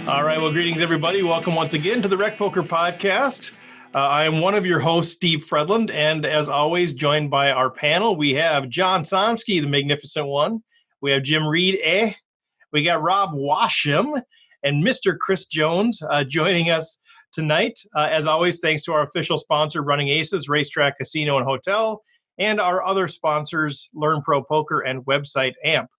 All right. Well, greetings, everybody. Welcome once again to the RecPoker podcast. I am one of your hosts, Steve Fredlund, and as always, joined by our panel, we have John Somsky, the magnificent one. We have Jim Reid, we got Rob Washam, and Mr. Chris Jones joining us tonight. As always, thanks to our official sponsor, Running Aces, Racetrack, Casino, and Hotel, and our other sponsors, Learn Pro Poker and website AMP.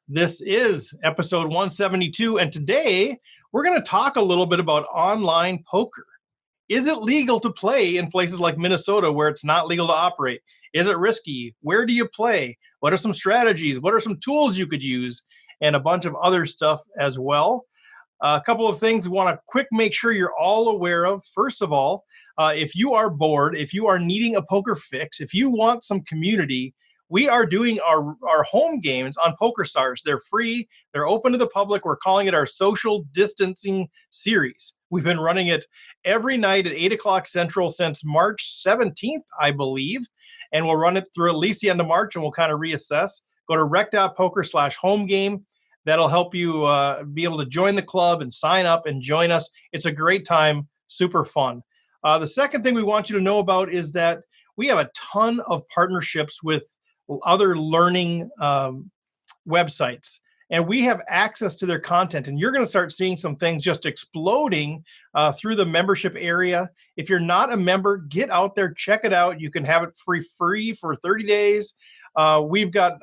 This is episode 172, and today we're going to talk a little bit about online poker. Is it legal to play in places like Minnesota where it's not legal to operate? Is it risky? Where do you play? What are some strategies? What are some tools you could use? And a bunch of other stuff as well. A couple of things we want to make sure you're all aware of. First of all, if you are bored, if you are needing a poker fix, if you want some community, we are doing our home games on PokerStars. They're free. They're open to the public. We're calling it our social distancing series. We've been running it every night at 8 o'clock Central since March 17th, I believe. And we'll run it through at least the end of March, and we'll kind of reassess. Go to rec.poker/homegame. That'll help you be able to join the club and sign up and join us. It's a great time, super fun. The second thing we want you to know about is that we have a ton of partnerships with other learning websites, and we have access to their content, and you're going to start seeing some things just exploding through the membership area. If you're not a member, get out there, check it out. You can have it free for 30 days. We've got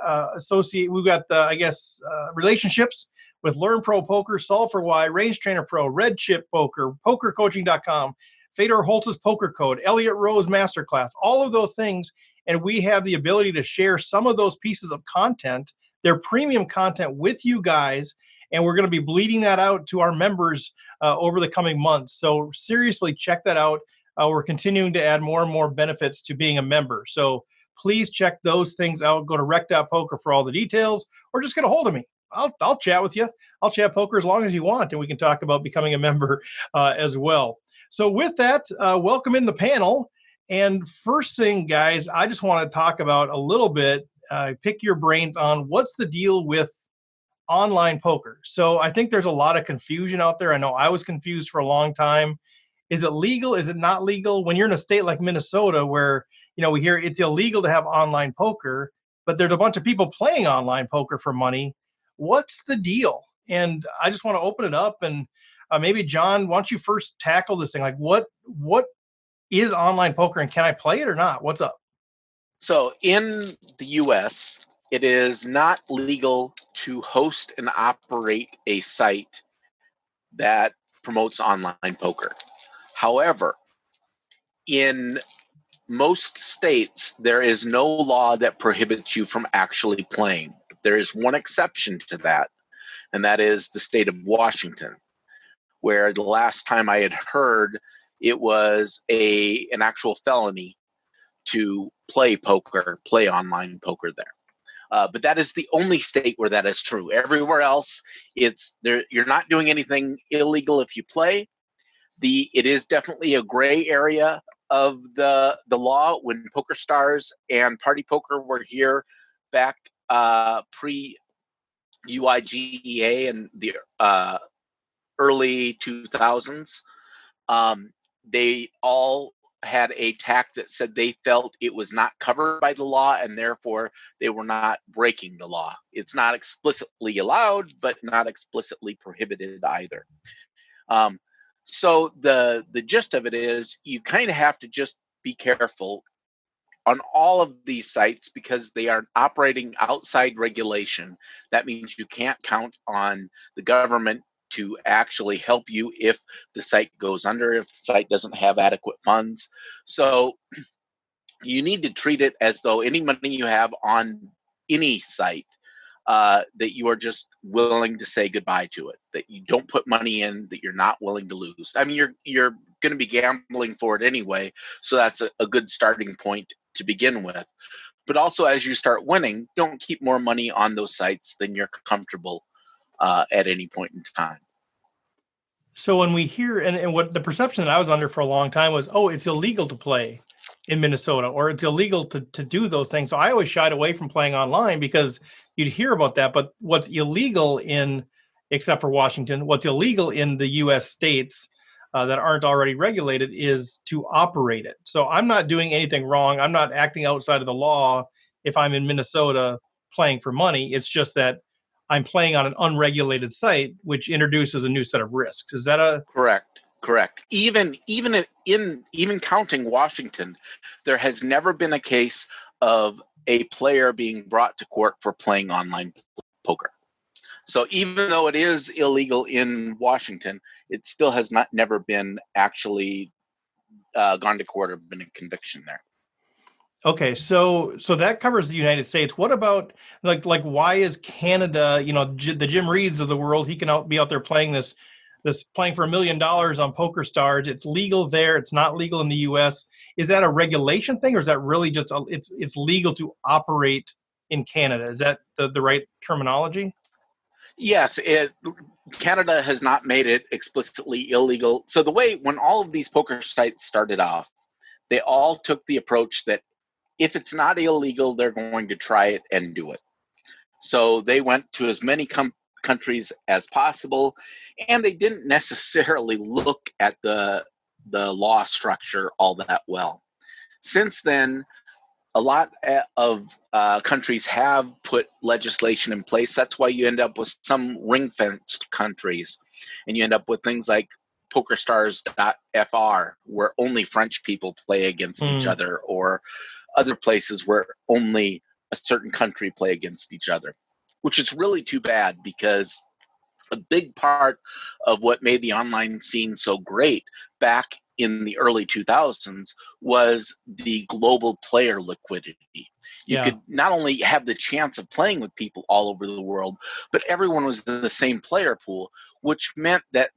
relationships with Learn Pro Poker, Solve for Why, Range Trainer Pro, Red Chip Poker, PokerCoaching.com, Fedor Holtz's Poker Code, Elliott Rose Masterclass, all of those things. And we have the ability to share some of those pieces of content, their premium content, with you guys. And we're going to be bleeding that out to our members over the coming months. So seriously, check that out. We're continuing to add more and more benefits to being a member. So please check those things out. Go to rec.poker for all the details, or just get a hold of me. I'll chat with you. I'll chat poker as long as you want, and we can talk about becoming a member as well. So with that, welcome in the panel. And first thing, guys, I just want to talk about a little bit, pick your brains on what's the deal with online poker. So I think there's a lot of confusion out there. I know I was confused for a long time. Is it legal? Is it not legal? When you're in a state like Minnesota where, we hear it's illegal to have online poker, but there's a bunch of people playing online poker for money. What's the deal? And I just want to open it up, and maybe John, why don't you first tackle this thing? Like what is online poker, and can I play it or not? What's up? So in the US, it is not legal to host and operate a site that promotes online poker. However, in most states, there is no law that prohibits you from actually playing. There is one exception to that, and that is the state of Washington, where the last time I had heard, it was an actual felony to play online poker there. But that is the only state where that is true. Everywhere else, you're not doing anything illegal if you play. It is definitely a gray area of the law. When PokerStars and Party Poker were here back pre-UIGEA in the early 2000s, they all had a tack that said they felt it was not covered by the law, and therefore they were not breaking the law. It's not explicitly allowed, but not explicitly prohibited either. So the gist of it is you kind of have to just be careful on all of these sites because they are operating outside regulation. That means you can't count on the government to actually help you if the site goes under, if the site doesn't have adequate funds. So you need to treat it as though any money you have on any site, that you are just willing to say goodbye to it, that you don't put money in that you're not willing to lose. I mean, you're going to be gambling for it anyway, so that's a good starting point to begin with. But also, as you start winning, don't keep more money on those sites than you're comfortable at any point in time. So when we hear, and what the perception that I was under for a long time was, oh, it's illegal to play in Minnesota, or it's illegal to do those things. So I always shied away from playing online because you'd hear about that. But what's illegal in except for Washington. What's illegal in the U.S. states that aren't already regulated is to operate it. So I'm not doing anything wrong. I'm not acting outside of the law if I'm in Minnesota playing for money. It's just that I'm playing on an unregulated site, which introduces a new set of risks. Is that a correct? Even counting Washington, there has never been a case of a player being brought to court for playing online poker. So even though it is illegal in Washington, it still has never been actually gone to court or been a conviction there. Okay, so that covers the United States. What about like why is Canada? You know, the Jim Reids of the world, he can be out there playing this playing for $1 million on PokerStars. It's legal there. It's not legal in the U.S. Is that a regulation thing, or is that really just it's legal to operate in Canada? Is that the right terminology? Yes, Canada has not made it explicitly illegal. So the way when all of these poker sites started off, they all took the approach that if it's not illegal, they're going to try it and do it. So they went to as many countries as possible, and they didn't necessarily look at the law structure all that well. Since then, a lot of countries have put legislation in place. That's why you end up with some ring-fenced countries, and you end up with things like PokerStars.fr, where only French people play against each other, or other places where only a certain country play against each other, which is really too bad, because a big part of what made the online scene so great back in the early 2000s was the global player liquidity. You could not only have the chance of playing with people all over the world, but everyone was in the same player pool, which meant that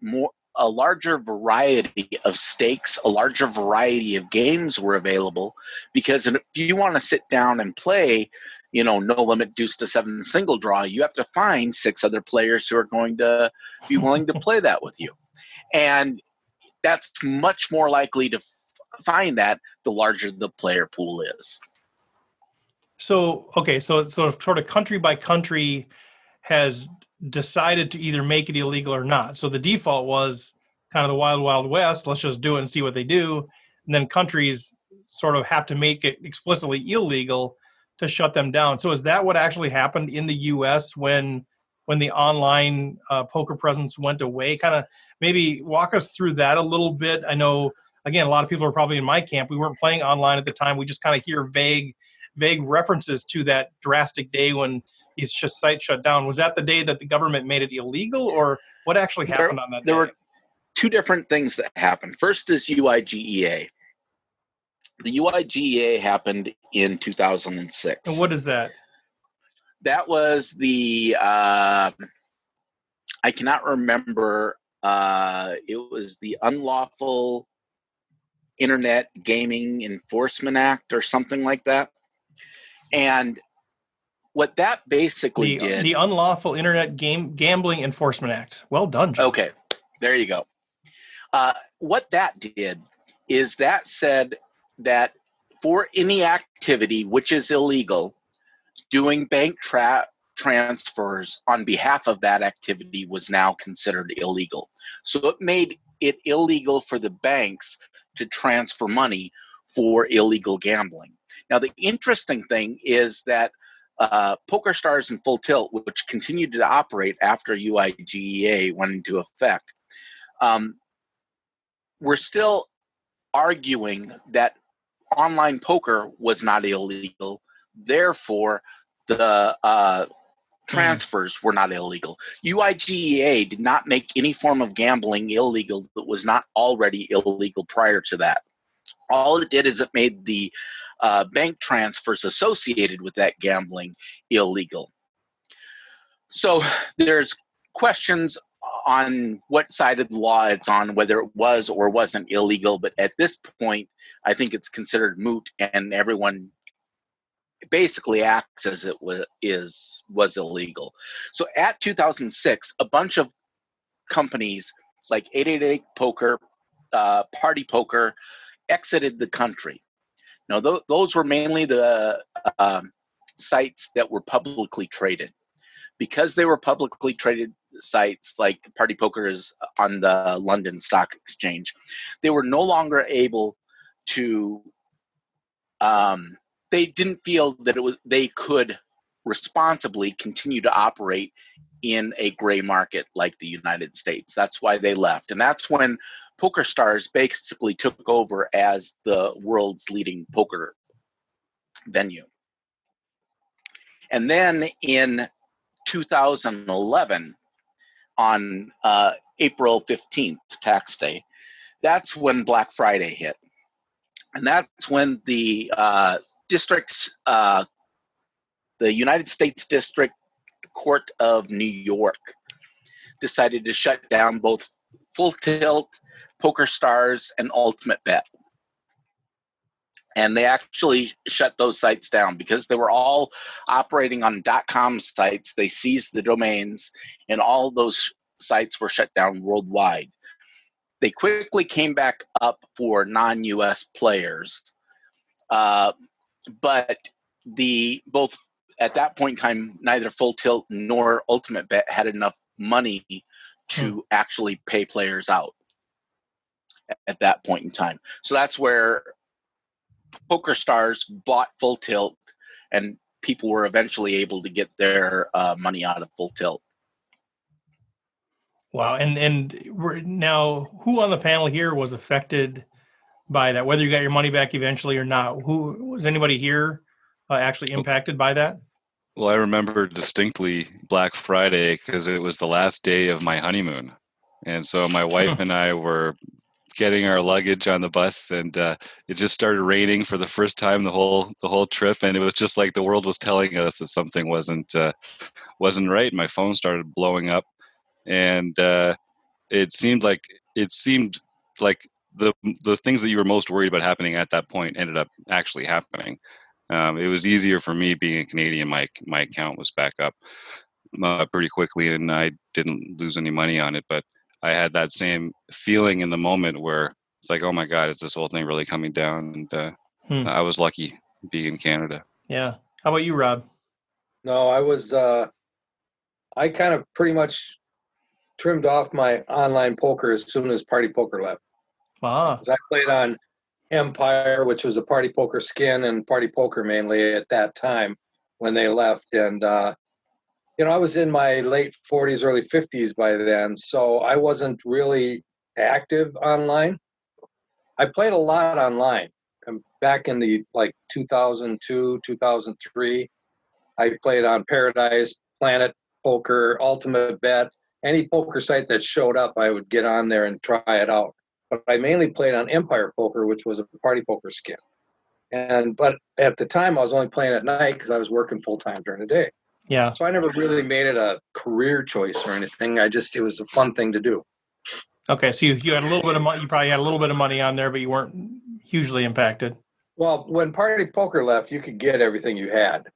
a larger variety of stakes, a larger variety of games were available. Because if you want to sit down and play, you know, no limit deuce to 7 single draw, you have to find 6 other players who are going to be willing to play that with you. And that's much more likely to find that the larger the player pool is. So, okay, so sort of country by country has decided to either make it illegal or not. So the default was kind of the wild, wild west. Let's just do it and see what they do. And then countries sort of have to make it explicitly illegal to shut them down. So is that what actually happened in the U.S. when the online poker presence went away? Kind of maybe walk us through that a little bit. I know, again, a lot of people are probably in my camp. We weren't playing online at the time. We just kind of hear vague references to that drastic day when these sites shut down. Was that the day that the government made it illegal, or what actually happened on that day? There were two different things that happened. First is UIGEA. The UIGEA happened in 2006. And what is that? That was the, I cannot remember, it was the Unlawful Internet Gaming Enforcement Act or something like that. And what that basically did... The Unlawful Internet Gambling Enforcement Act. Well done, John. Okay, there you go. What that did is that said that for any activity which is illegal, doing bank transfers on behalf of that activity was now considered illegal. So it made it illegal for the banks to transfer money for illegal gambling. Now, the interesting thing is that PokerStars and Full Tilt, which continued to operate after UIGEA went into effect, we're still arguing that online poker was not illegal. Therefore, the transfers were not illegal. UIGEA did not make any form of gambling illegal that was not already illegal prior to that. All it did is it made the bank transfers associated with that gambling illegal. So there's questions on what side of the law it's on, whether it was or wasn't illegal. But at this point, I think it's considered moot, and everyone basically acts as it was illegal. So at 2006, a bunch of companies like 888 Poker, Party Poker, exited the country. Now, those were mainly the sites that were publicly traded, because they were publicly traded sites like Party Poker is on the London Stock Exchange, they were no longer able to, they didn't feel that they could responsibly continue to operate in a gray market like the United States. That's why they left. And that's when PokerStars basically took over as the world's leading poker venue. And then in 2011, on April 15th, tax day, that's when Black Friday hit. And that's when the districts, the United States District Court of New York decided to shut down both Full Tilt, PokerStars, and Ultimate Bet. And they actually shut those sites down because they were all operating on .com sites. They seized the domains, and all those sites were shut down worldwide. They quickly came back up for non-US players, but both at that point in time, neither Full Tilt nor Ultimate Bet had enough money to actually pay players out at that point in time. So that's where PokerStars bought Full Tilt, and people were eventually able to get their money out of Full Tilt. Wow. And now, who on the panel here was affected by that? Whether you got your money back eventually or not, who was anybody here actually impacted by that? Well, I remember distinctly Black Friday because it was the last day of my honeymoon. And so my wife and I were getting our luggage on the bus, and it just started raining for the first time the whole trip, and it was just like the world was telling us that something wasn't right. My phone started blowing up, and it seemed like the things that you were most worried about happening at that point ended up actually happening. It was easier for me being a Canadian. My account was back up pretty quickly, and I didn't lose any money on it, but I had that same feeling in the moment where it's like, oh my God, is this whole thing really coming down? And I was lucky being in Canada. Yeah. How about you, Rob? No, I kind of pretty much trimmed off my online poker as soon as Party Poker left. Ah. I played on Empire, which was a Party Poker skin, and Party Poker mainly at that time when they left. And I was in my late 40s, early 50s by then, so I wasn't really active online. I played a lot online. Back in the 2002, 2003, I played on Paradise, Planet Poker, Ultimate Bet. Any poker site that showed up, I would get on there and try it out. But I mainly played on Empire Poker, which was a Party Poker skin. But at the time, I was only playing at night because I was working full-time during the day. Yeah. So I never really made it a career choice or anything. It was a fun thing to do. Okay, so you had a little bit of money. You probably had a little bit of money on there, but you weren't hugely impacted. Well, when Party Poker left, you could get everything you had.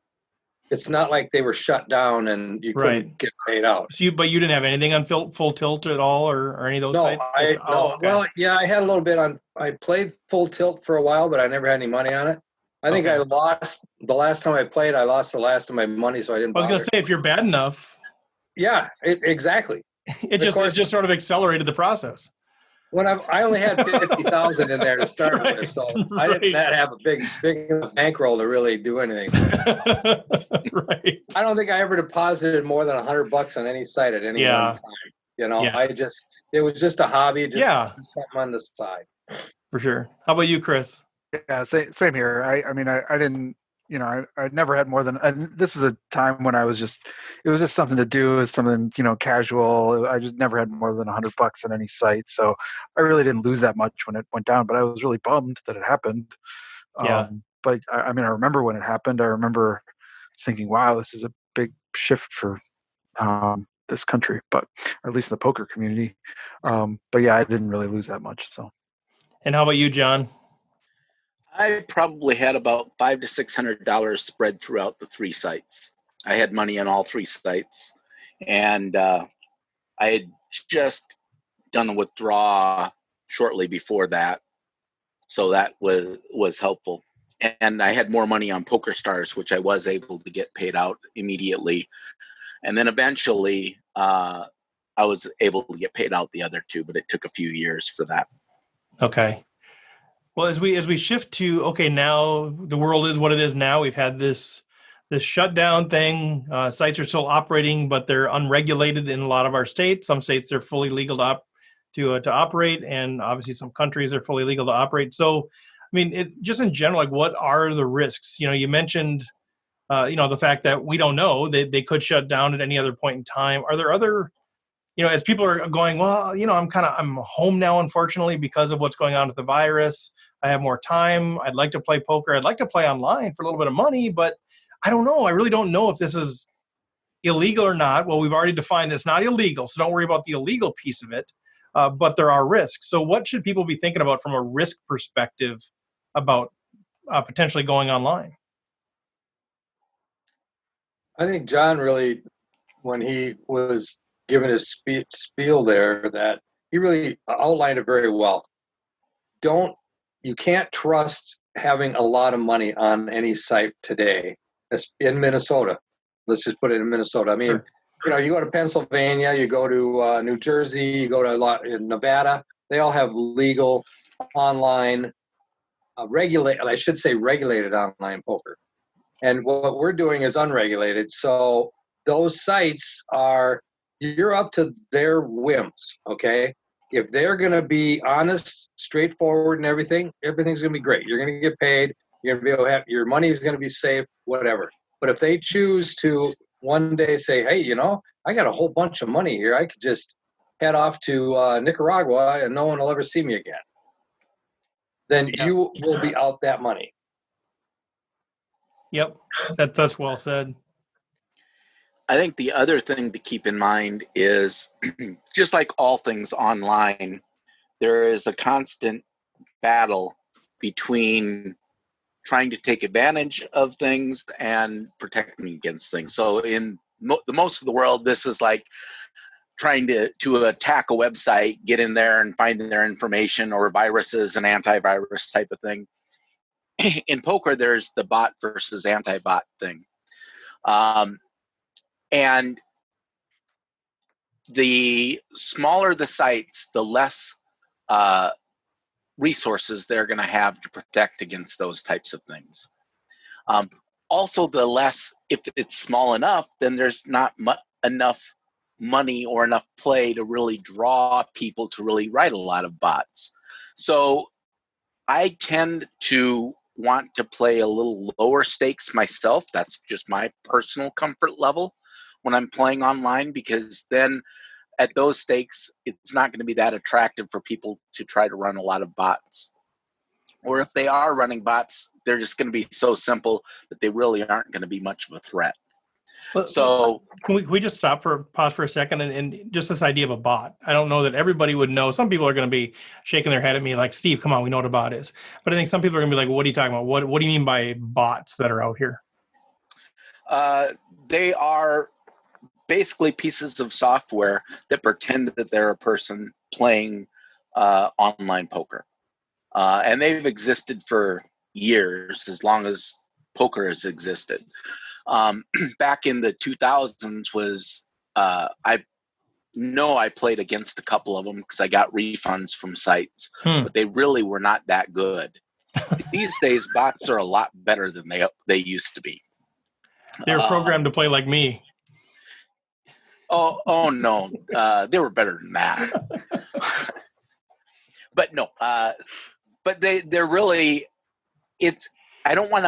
It's not like they were shut down and you couldn't get paid out. So but you didn't have anything on Full Tilt at all, or any of those sites? No. Okay. Well, yeah, I had a little bit on. I played Full Tilt for a while, but I never had any money on it. I think I lost the last time I played. I lost the last of my money, so I didn't. I was going to say, if you're bad enough. Yeah, exactly. It just sort of accelerated the process. When I only had 50,000 in there to start with, so I didn't have a big bankroll to really do anything. Right. I don't think I ever deposited more than $100 on any site at any one time. It was just a hobby, something on the side. For sure. How about you, Chris? Yeah, same here. I mean, I didn't, I never had more than, this was a time when it was just something to do. It was something, casual. I just never had more than $100 on any site. So I really didn't lose that much when it went down, but I was really bummed that it happened. Yeah. But I mean, I remember when it happened. I remember thinking, wow, this is a big shift for this country, or at least the poker community. But yeah, I didn't really lose that much. So. And how about you, John? I probably had about $500 to $600 spread throughout the three sites. I had money on all three sites, and I had just done a withdrawal shortly before that, so that was helpful. And I had more money on PokerStars, which I was able to get paid out immediately. And then eventually I was able to get paid out the other 2, but it took a few years for that. Okay. Well, as we shift to, okay, now the world is what it is now. We've had this shutdown thing. Sites are still operating, but they're unregulated in a lot of our states. Some states they're fully legal to operate, and obviously some countries are fully legal to operate. So, I mean, just in general, like, what are the risks? You mentioned, the fact that we don't know. They could shut down at any other point in time. Are there other, as people are going, well, I'm home now, unfortunately, because of what's going on with the virus. I have more time. I'd like to play poker. I'd like to play online for a little bit of money, but I don't know. I really don't know if this is illegal or not. Well, we've already defined it's not illegal, so don't worry about the illegal piece of it. But there are risks. So what should people be thinking about from a risk perspective about potentially going online? I think John really, when he was giving his spiel there, that he really outlined it very well. You can't trust having a lot of money on any site today. That's in Minnesota. Let's just put it in Minnesota. I mean, sure. You go to Pennsylvania, you go to New Jersey, you go to in Nevada. They all have legal online, regulated online poker. And what we're doing is unregulated. So those sites you're up to their whims, okay? If they're going to be honest, straightforward and everything's going to be great. You're going to get paid. You're going to be able to have, your money is going to be safe, whatever. But if they choose to one day say, hey, I got a whole bunch of money here. I could just head off to Nicaragua and no one will ever see me again. Then you will be out that money. Yep. That's well said. I think the other thing to keep in mind is, just like all things online, there is a constant battle between trying to take advantage of things and protecting against things. So in the most of the world, this is like trying to attack a website, get in there and find their information, or viruses and antivirus type of thing. In poker, there's the bot versus anti-bot thing. And the smaller the sites, the less resources they're going to have to protect against those types of things. Also, the less, if it's small enough, then there's not enough money or enough play to really draw people to really write a lot of bots. So I tend to want to play a little lower stakes myself. That's just my personal comfort level when I'm playing online, because then at those stakes, it's not going to be that attractive for people to try to run a lot of bots. Or if they are running bots, they're just going to be so simple that they really aren't going to be much of a threat. So can we just pause for a second and just this idea of a bot? I don't know that everybody would know. Some people are going to be shaking their head at me like, Steve, come on, we know what a bot is. But I think some people are going to be like, what are you talking about? What do you mean by bots that are out here? They are basically pieces of software that pretend that they're a person playing online poker. And they've existed for years, as long as poker has existed. Back in the 2000s I know I played against a couple of them because I got refunds from sites, but they really were not that good. These days, bots are a lot better than they used to be. They're programmed to play like me. Oh no, they were better than that. But no, but they're really, I don't want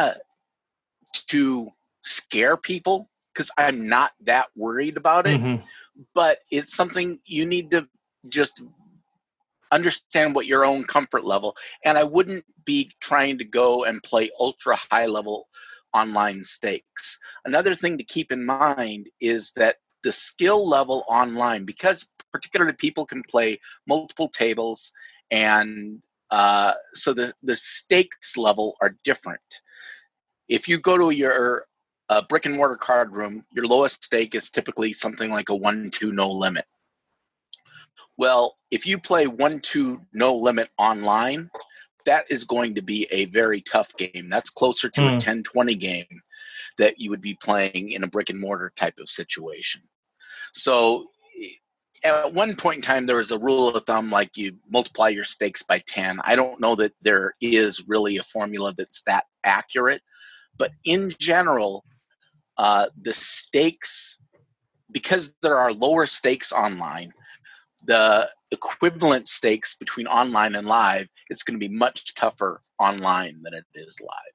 to scare people because I'm not that worried about it, but it's something you need to just understand what your own comfort level, and I wouldn't be trying to go and play ultra high level online stakes. Another thing to keep in mind is that the skill level online, because particularly people can play multiple tables, and so the stakes level are different. If you go to your brick and mortar card room, your lowest stake is typically something like a 1-2 no limit. Well, if you play 1-2 no limit online, that is going to be a very tough game. That's closer to a 10-20 game. that you would be playing in a brick and mortar type of situation. So at one point in time, there was a rule of thumb, like you multiply your stakes by 10. I don't know that there is really a formula that's that accurate, but in general, the stakes, because there are lower stakes online, the equivalent stakes between online and live, it's going to be much tougher online than it is live.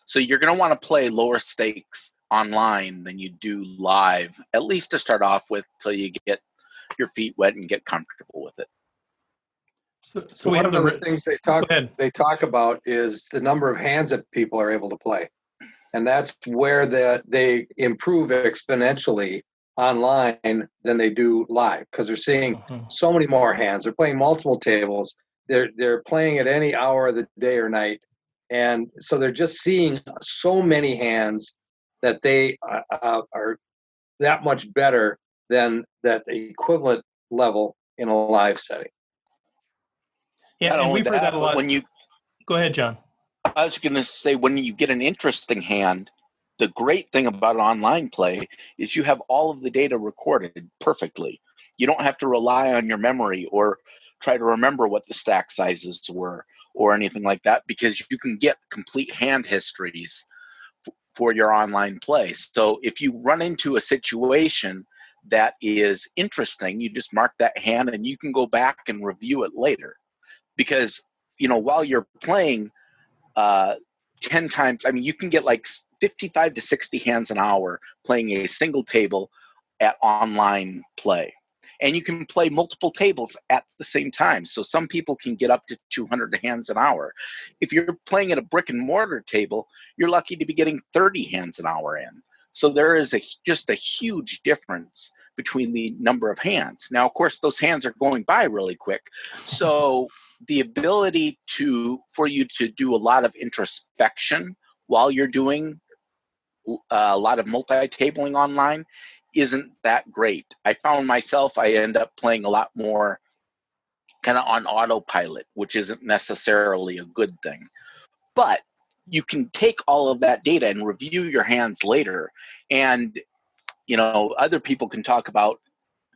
So you're going to want to play lower stakes online than you do live, at least to start off with, till you get your feet wet and get comfortable with it. So we one have of the things they talk about is the number of hands that people are able to play, and that's where they improve exponentially online than they do live, because they're seeing so many more hands. They're playing multiple tables. They're playing at any hour of the day or night, and so they're just seeing so many hands that they are that much better than that equivalent level in a live setting. Yeah, and we've heard that a lot. Go ahead, John. I was going to say, when you get an interesting hand, the great thing about online play is you have all of the data recorded perfectly. You don't have to rely on your memory or try to remember what the stack sizes were or anything like that, because you can get complete hand histories for your online play. So if you run into a situation that is interesting, you just mark that hand and you can go back and review it later. Because, while you're playing 10 times, you can get like 55 to 60 hands an hour playing a single table at online play. And you can play multiple tables at the same time. So some people can get up to 200 hands an hour. If you're playing at a brick and mortar table, you're lucky to be getting 30 hands an hour in. So there is just a huge difference between the number of hands. Now, of course, those hands are going by really quick. So the ability for you to do a lot of introspection while you're doing a lot of multi-tabling online isn't that great. I found myself, I end up playing a lot more kind of on autopilot, which isn't necessarily a good thing. But you can take all of that data and review your hands later. And, other people can talk about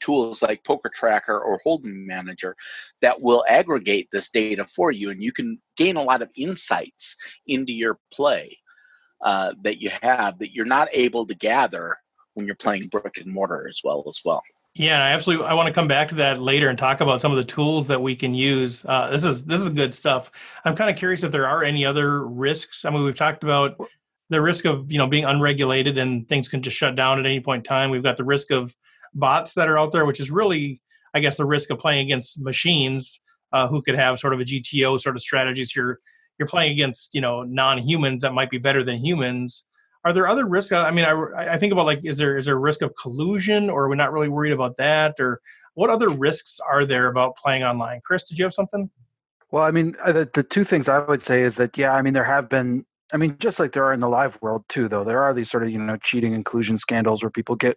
tools like Poker Tracker or Hold'em Manager that will aggregate this data for you, and you can gain a lot of insights into your play that you have that you're not able to gather when you're playing brick and mortar as well. Yeah, absolutely. I want to come back to that later and talk about some of the tools that we can use. This is good stuff. I'm kind of curious if there are any other risks. We've talked about the risk of being unregulated and things can just shut down at any point in time. We've got the risk of bots that are out there, which is really, I guess, the risk of playing against machines who could have sort of a GTO sort of strategies. You're playing against non-humans that might be better than humans. Are there other risks? I think about, like, is there a risk of collusion, or are we not really worried about that? Or what other risks are there about playing online? Chris, did you have something? Well, the two things I would say is that, there have been, just like there are in the live world too, though, there are these sort of, cheating and collusion scandals where people get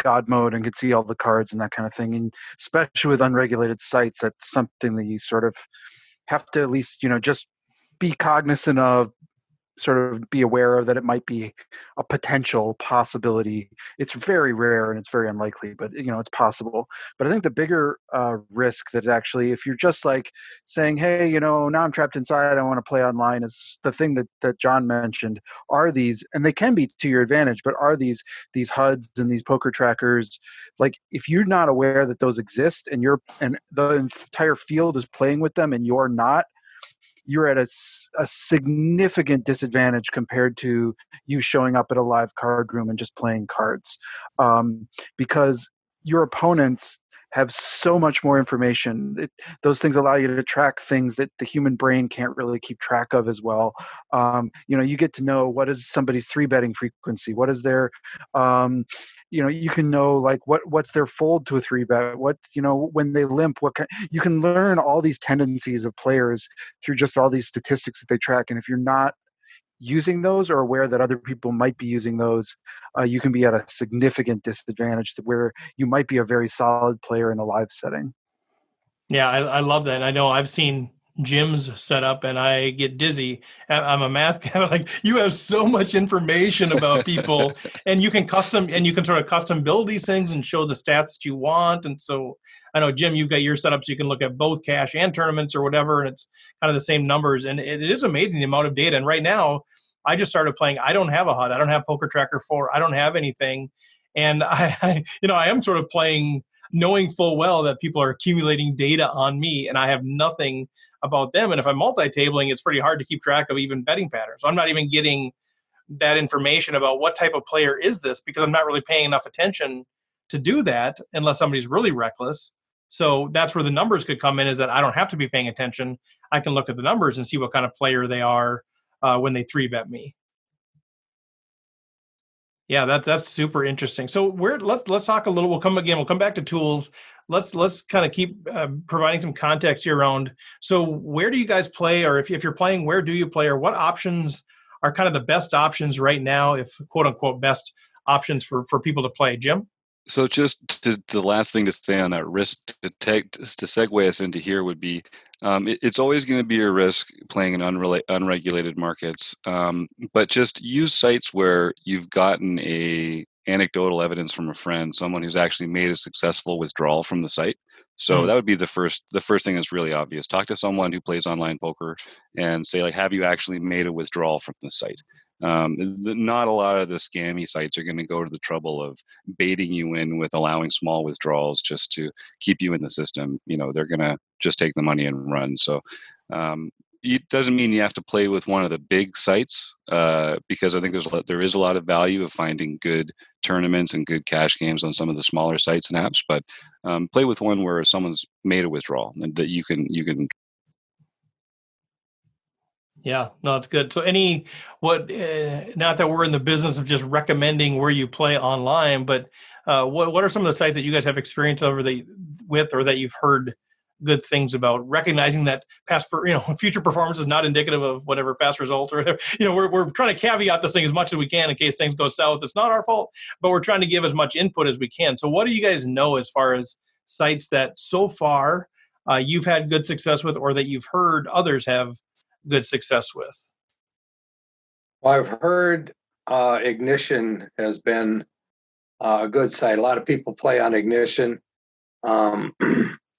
God mode and can see all the cards and that kind of thing. And especially with unregulated sites, that's something that you sort of have to at least, just be cognizant of, sort of be aware of, that it might be a potential possibility. It's very rare and it's very unlikely, but it's possible. But I think the bigger risk that actually, if you're just like saying, hey, now I'm trapped inside, I want to play online, is the thing that John mentioned. Are these, and they can be to your advantage, but are these HUDs and these poker trackers, like, if you're not aware that those exist and the entire field is playing with them and you're not, you're at a significant disadvantage compared to you showing up at a live card room and just playing cards, because your opponents have so much more information. Those things allow you to track things that the human brain can't really keep track of as well. You get to know what is somebody's 3-betting frequency, what is their you can know, like, what's their fold to a 3-bet, what when they limp, you can learn all these tendencies of players through just all these statistics that they track. And if you're not using those or aware that other people might be using those, you can be at a significant disadvantage to where you might be a very solid player in a live setting. Yeah, I love that. I know I've seen Jim's setup and I get dizzy. I'm a math guy. Like, you have so much information about people, and you can sort of custom build these things and show the stats that you want. And so I know, Jim, you've got your setup so you can look at both cash and tournaments or whatever, and it's kind of the same numbers. And it is amazing the amount of data. And right now, I just started playing. I don't have a HUD. I don't have Poker Tracker 4. I don't have anything. And I am sort of playing knowing full well that people are accumulating data on me, and I have nothing about them. And if I'm multi-tabling, it's pretty hard to keep track of even betting patterns. So I'm not even getting that information about what type of player is this, because I'm not really paying enough attention to do that unless somebody's really reckless. So that's where the numbers could come in, is that I don't have to be paying attention. I can look at the numbers and see what kind of player they are when they 3-bet me. Yeah, that's super interesting. So let's talk a little. We'll come back to tools. Let's kind of keep providing some context here around. So where do you guys play, or if you're playing, where do you play, or what options are kind of the best options right now, if quote unquote best options for people to play? Jim? So just the last thing to say on that risk to segue us into here would be, it's always going to be a risk playing in unregulated markets, but just use sites where you've gotten a anecdotal evidence from a friend, someone who's actually made a successful withdrawal from the site. So that would be the first thing that's really obvious. Talk to someone who plays online poker and say, like, have you actually made a withdrawal from the site? Not a lot of the scammy sites are going to go to the trouble of baiting you in with allowing small withdrawals just to keep you in the system. They're going to just take the money and run. So it doesn't mean you have to play with one of the big sites, because I think there is a lot of value of finding good tournaments and good cash games on some of the smaller sites and apps. But play with one where someone's made a withdrawal and that you can. Yeah, no, that's good. So not that we're in the business of just recommending where you play online, but what are some of the sites that you guys have experience over with, or that you've heard good things about, recognizing that future performance is not indicative of whatever past results, or whatever. We're trying to caveat this thing as much as we can in case things go south. It's not our fault, but we're trying to give as much input as we can. So what do you guys know as far as sites that so far you've had good success with, or that you've heard others have good success with? Well, I've heard Ignition has been a good site. A lot of people play on Ignition.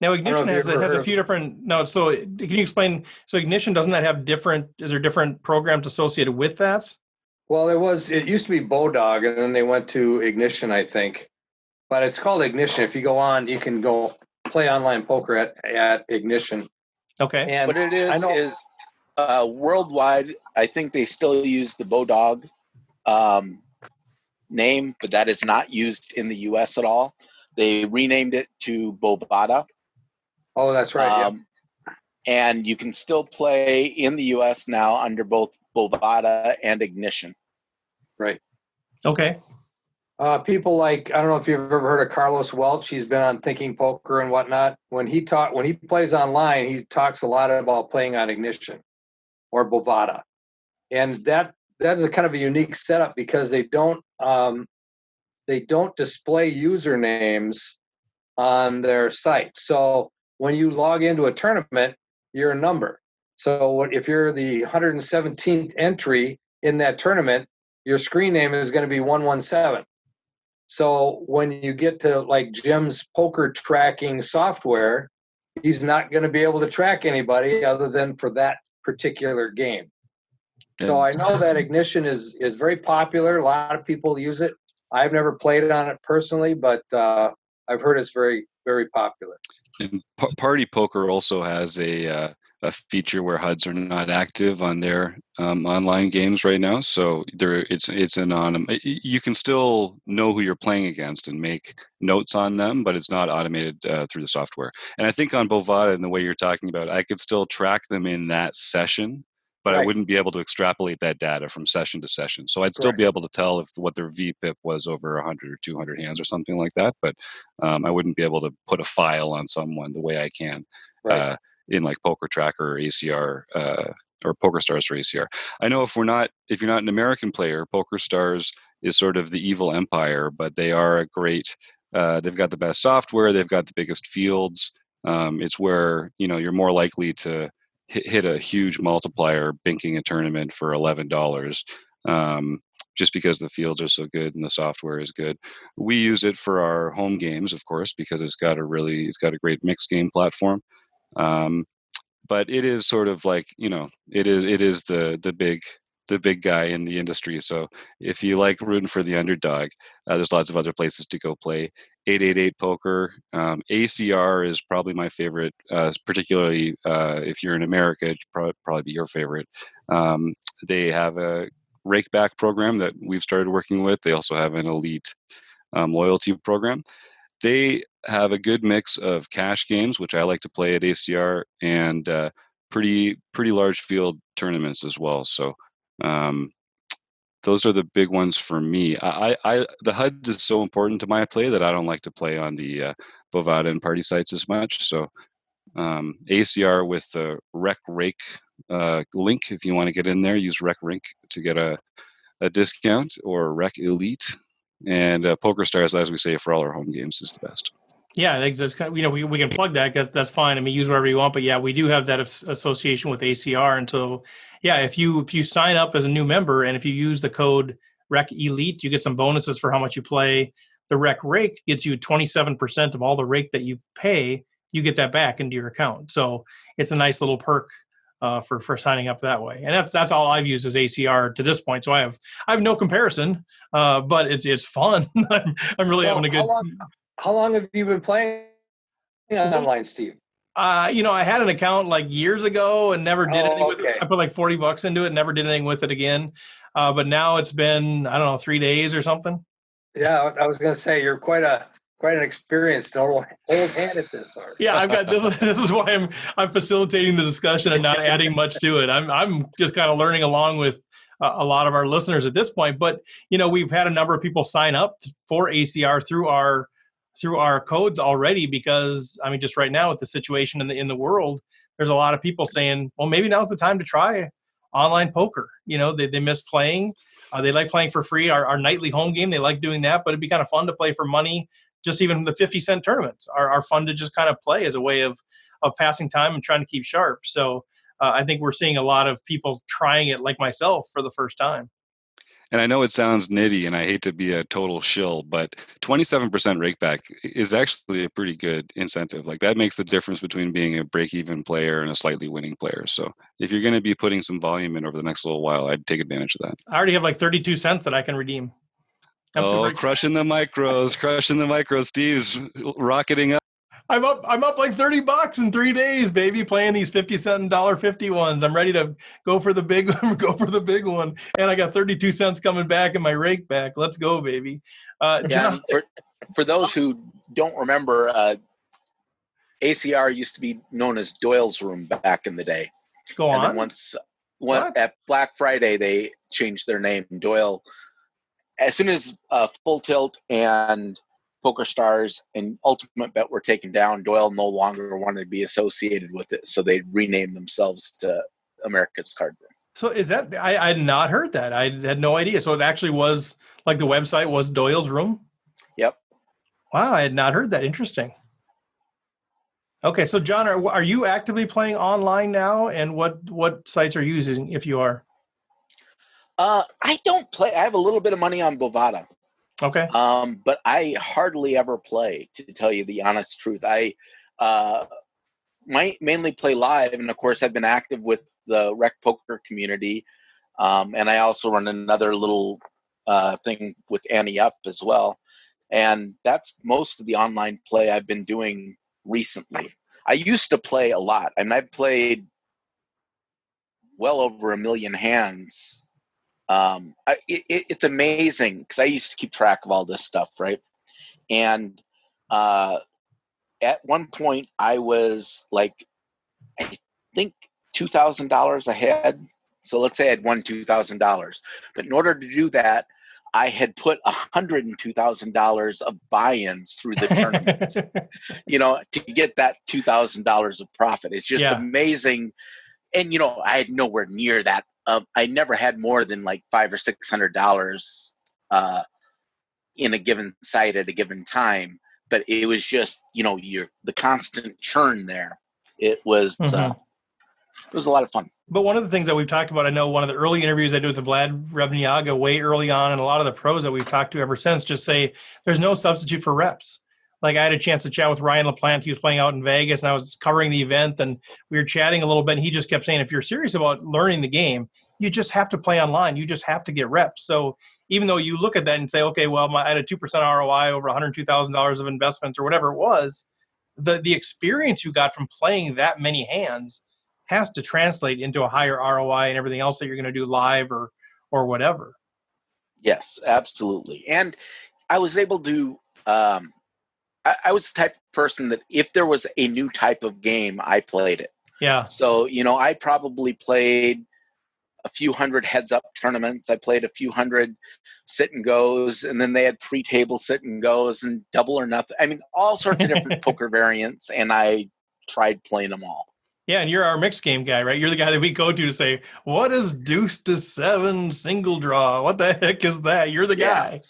Now, Ignition has a few different. No, so can you explain? So Ignition, doesn't that have different? Is there different programs associated with that? Well, it used to be Bodog, and then they went to Ignition, I think. But it's called Ignition. If you go on, you can go play online poker at Ignition. Okay. And what it is worldwide, I think they still use the Bodog name, but that is not used in the U.S. at all. They renamed it to Bovada. Oh, that's right. And you can still play in the U.S. now under both Bovada and Ignition. Right. Okay. People like, I don't know if you've ever heard of Carlos Welch. He's been on Thinking Poker and whatnot. When he plays online, he talks a lot about playing on Ignition or Bovada, and that is a kind of a unique setup because they don't display usernames on their site. So when you log into a tournament, you're a number. So if you're the 117th entry in that tournament, your screen name is going to be 117. So when you get to like Jim's poker tracking software, he's not going to be able to track anybody other than for that particular game. So I know that Ignition is very popular. A lot of people use it. I've never played on it personally, but I've heard it's very, very popular. And Party Poker also has a feature where HUDs are not active on their online games right now. So it's anonymous. You can still know who you're playing against and make notes on them, but it's not automated through the software. And I think on Bovada, in the way you're talking about, I could still track them in that session, but Right. I wouldn't be able to extrapolate that data from session to session. So I'd still be able to tell what their VPIP was over 100 or 200 hands or something like that, but I wouldn't be able to put a file on someone the way I can in like Poker Tracker or ACR or PokerStars for ACR. I know if you're not an American player, PokerStars is sort of the evil empire, but they are a great. They've got the best software. They've got the biggest fields. It's where you're more likely to hit a huge multiplier binking a tournament for $11, just because the fields are so good and the software is good. We use it for our home games, of course, because it's got a great mixed game platform. But it is sort of like, it is the big guy in the industry. So if you like rooting for the underdog, there's lots of other places to go play. 888 Poker, ACR is probably my favorite, particularly if you're in America, it'd probably be your favorite. They have a rakeback program that we've started working with. They also have an elite loyalty program. They have a good mix of cash games, which I like to play at ACR, and pretty large field tournaments as well. So those are the big ones for me. The HUD is so important to my play that I don't like to play on the Bovada and party sites as much. So ACR with the rec link, if you want to get in there, use rec to get a discount, or rec elite. And PokerStars, as we say, for all our home games, is the best. Yeah, I think that's kind of, we can plug that. That's fine. I mean, use whatever you want, but yeah, we do have that association with ACR. And so, yeah, if you sign up as a new member and if you use the code Rec Elite, you get some bonuses for how much you play. The Rec Rake gets you 27% of all the rake that you pay. You get that back into your account. So it's a nice little perk for signing up that way. And that's all I've used as ACR to this point. So I have no comparison, but it's fun. I'm really having a good. How long have you been playing online, Steve? I had an account like years ago and never did anything with it. I put like $40 into it, never did anything with it again. But now it's been, I don't know, 3 days or something. Yeah, I was going to say you're quite an experienced old hand at this. Yeah, I've got this. This is why I'm facilitating the discussion and not adding much to it. I'm just kind of learning along with a lot of our listeners at this point. But we've had a number of people sign up for ACR through our codes already, because I mean, just right now with the situation in the world, there's a lot of people saying, well, maybe now's the time to try online poker. They miss playing. They like playing for free. Our nightly home game, they like doing that, but it'd be kind of fun to play for money. Just even the 50-cent tournaments are fun to just kind of play as a way of passing time and trying to keep sharp. So I think we're seeing a lot of people trying it, like myself, for the first time. And I know it sounds nitty, and I hate to be a total shill, but 27% rakeback is actually a pretty good incentive. Like, that makes the difference between being a break-even player and a slightly winning player. So if you're going to be putting some volume in over the next little while, I'd take advantage of that. I already have like 32 cents that I can redeem. Crushing the micros. Steve's rocketing up. I'm up like $30 in 3 days, baby, playing these 50-cent and $1.50 ones. I'm ready to go for the big one. And I got 32 cents coming back in my rake back. Let's go, baby. John, for those who don't remember, ACR used to be known as Doyle's Room back in the day. Go on. And then at Black Friday, they changed their name. Doyle, as soon as Full Tilt and PokerStars and Ultimate Bet were taken down, Doyle no longer wanted to be associated with it, so they renamed themselves to America's Card Room. So is that, I had not heard that. I had no idea. So it actually was, like, the website was Doyle's Room? Yep. Wow, I had not heard that. Interesting. Okay, so John, are you actively playing online now? And what sites are you using, if you are? I don't play. I have a little bit of money on Bovada. Okay. But I hardly ever play, to tell you the honest truth. I mainly play live, and of course I've been active with the RecPoker community, and I also run another little thing with Annie Up as well, and that's most of the online play I've been doing recently. I used to play a lot, and I've played well over 1 million hands. It's amazing, because I used to keep track of all this stuff, right? And at one point I was like, I think $2,000 ahead. So let's say I'd won $2,000, but in order to do that, I had put $102,000 of buy-ins through the tournaments, to get that $2,000 of profit. It's just amazing. And, I had nowhere near that. I never had more than like $500 or $600 in a given site at a given time, but it was just the constant churn there. It was It was a lot of fun. But one of the things that we've talked about, I know one of the early interviews I did with Vlad Revniaga way early on, and a lot of the pros that we've talked to ever since just say there's no substitute for reps. Like I had a chance to chat with Ryan LaPlante. He was playing out in Vegas, and I was covering the event, and we were chatting a little bit. And he just kept saying, if you're serious about learning the game, you just have to play online. You just have to get reps. So even though you look at that and say, okay, well, I had a 2% ROI over $102,000 of investments or whatever it was, the experience you got from playing that many hands has to translate into a higher ROI and everything else that you're going to do live or whatever. Yes, absolutely. And I was able to, I was the type of person that if there was a new type of game, I played it. Yeah. So, I probably played a few hundred heads-up tournaments. I played a few hundred sit-and-goes, and then they had 3 table sit-and-goes and double or nothing. I mean, all sorts of different poker variants, and I tried playing them all. Yeah, and you're our mixed game guy, right? You're the guy that we go to say, what is deuce to 7 single draw? What the heck is that? You're the guy.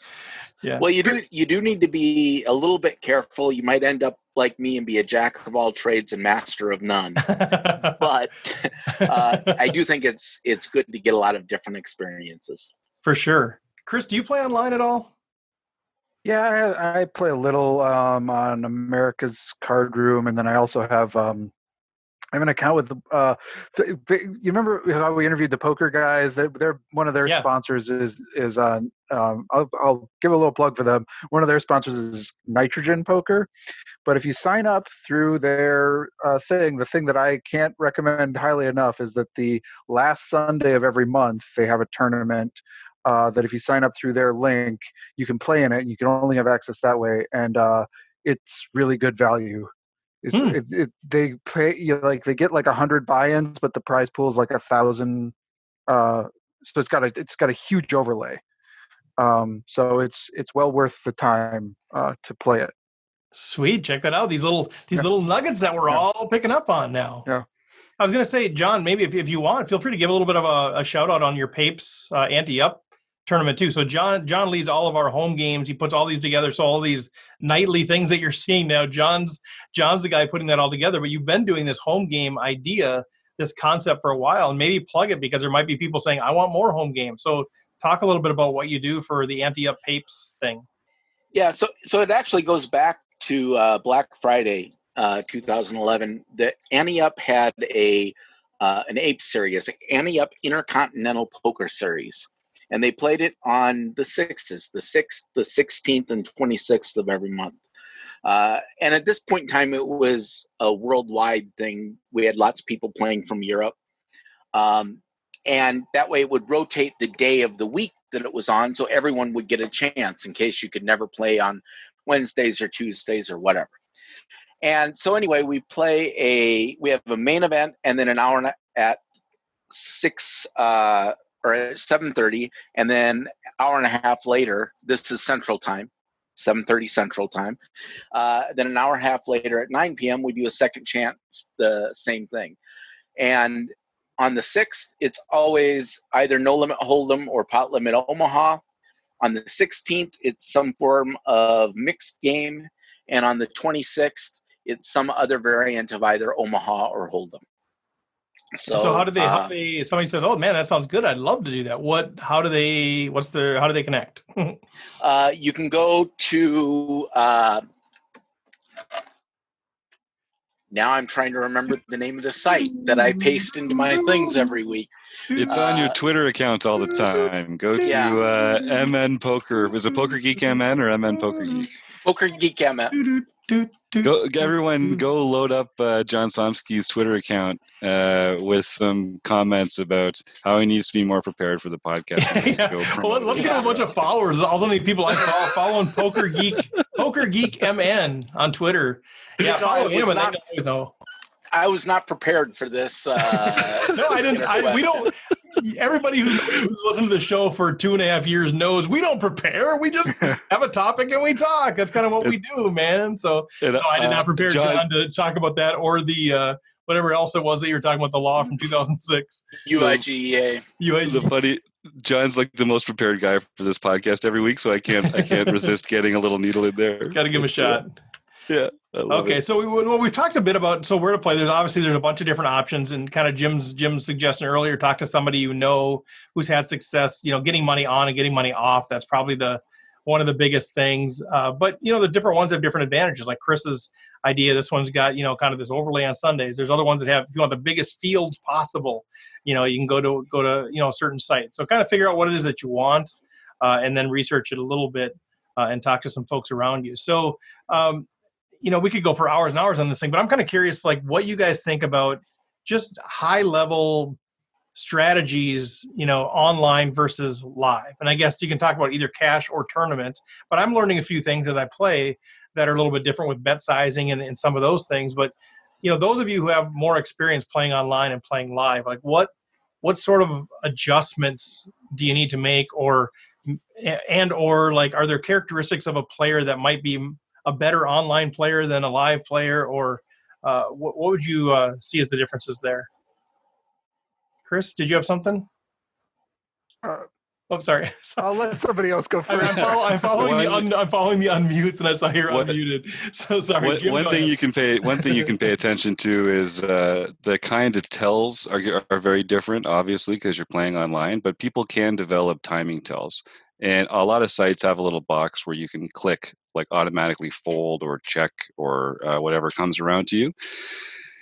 Yeah. Well, you do need to be a little bit careful. You might end up like me and be a jack of all trades and master of none. But I do think it's good to get a lot of different experiences. For sure. Chris, do you play online at all? Yeah, I play a little on America's Card Room, and then I also have I have an account with you remember how we interviewed the poker guys? They're one of their sponsors is I'll give a little plug for them. One of their sponsors is Nitrogen Poker. But if you sign up through their thing, the thing that I can't recommend highly enough is that the last Sunday of every month they have a tournament that if you sign up through their link, you can play in it, and you can only have access that way. And it's really good value. They pay they get like 100 buy-ins, but the prize pool is like 1,000. So it's got a huge overlay. So it's well worth the time to play it. Sweet, check that out. These little nuggets that we're all picking up on now. Yeah. I was going to say, John, maybe if you want, feel free to give a little bit of a shout out on your Papes Ante-Up tournament too. So John leads all of our home games. He puts all these together. So all these nightly things that you're seeing now, John's the guy putting that all together. But you've been doing this home game idea, this concept for a while, and maybe plug it because there might be people saying, I want more home games. So talk a little bit about what you do for the Ante-Up Papes thing. Yeah. So it actually goes back to Black Friday 2011. The Ante-Up had an Ape series, Ante-Up Intercontinental Poker Series. And they played it on the 6th, the 16th, and 26th of every month. And at this point in time, it was a worldwide thing. We had lots of people playing from Europe. And that way it would rotate the day of the week that it was on, so everyone would get a chance in case you could never play on Wednesdays or Tuesdays or whatever. And so anyway, we have a main event and then an hour at 6 or at 7:30, and then hour and a half later, this is Central Time, 7:30 Central Time. Then an hour and a half later at 9 p.m., we do a second chance, the same thing. And on the 6th, it's always either No Limit Hold'em or Pot Limit Omaha. On the 16th, it's some form of mixed game. And on the 26th, it's some other variant of either Omaha or Hold'em. So how do they somebody says, oh man, that sounds good, I'd love to do that. How do they connect? You can go to now I'm trying to remember the name of the site that I paste into my things every week. It's on your Twitter account all the time. Go to MN Poker. Was it Poker Geek MN or MN Poker Geek? Poker Geek MN. Everyone go load up John Somsky's Twitter account with some comments about how he needs to be more prepared for the podcast. Well, let's get a bunch of followers. All the many people I follow following Poker Geek MN on Twitter. Yeah, follow him, and I know. I was not prepared for this. No, I didn't. We don't. Everybody who's listened to the show for 2.5 years knows we don't prepare. We just have a topic and we talk. That's kind of what we do, man. So no, I did not prepare John to talk about that or the whatever else it was that you were talking about, the law from 2006. UIGEA. The funny, John's like the most prepared guy for this podcast every week, so I can't resist getting a little needle in there. Got to give him a shot. Yeah. I love Okay, it. so we've talked a bit about where to play. There's a bunch of different options, and kind of Jim's suggestion earlier. Talk to somebody you know who's had success. Getting money on and getting money off. That's probably one of the biggest things. But the different ones have different advantages. Like Chris's idea, this one's got kind of this overlay on Sundays. There's other ones that have, if you want the biggest fields possible, you can go to a certain site. So kind of figure out what it is that you want, and then research it a little bit, and talk to some folks around you. So. We could go for hours and hours on this thing, but I'm kind of curious, like, what you guys think about just high level strategies, online versus live. And I guess you can talk about either cash or tournament, but I'm learning a few things as I play that are a little bit different with bet sizing and some of those things. But, those of you who have more experience playing online and playing live, like what sort of adjustments do you need to make, or like, are there characteristics of a player that might be a better online player than a live player, or what would you see as the differences there? Chris, did you have something? Sorry. I'll let somebody else go first. I'm following the unmutes, and I saw you're unmuted. So sorry. One thing you can pay attention to is the kind of tells are very different, obviously, because you're playing online. But people can develop timing tells, and a lot of sites have a little box where you can click, like automatically fold or check or whatever comes around to you.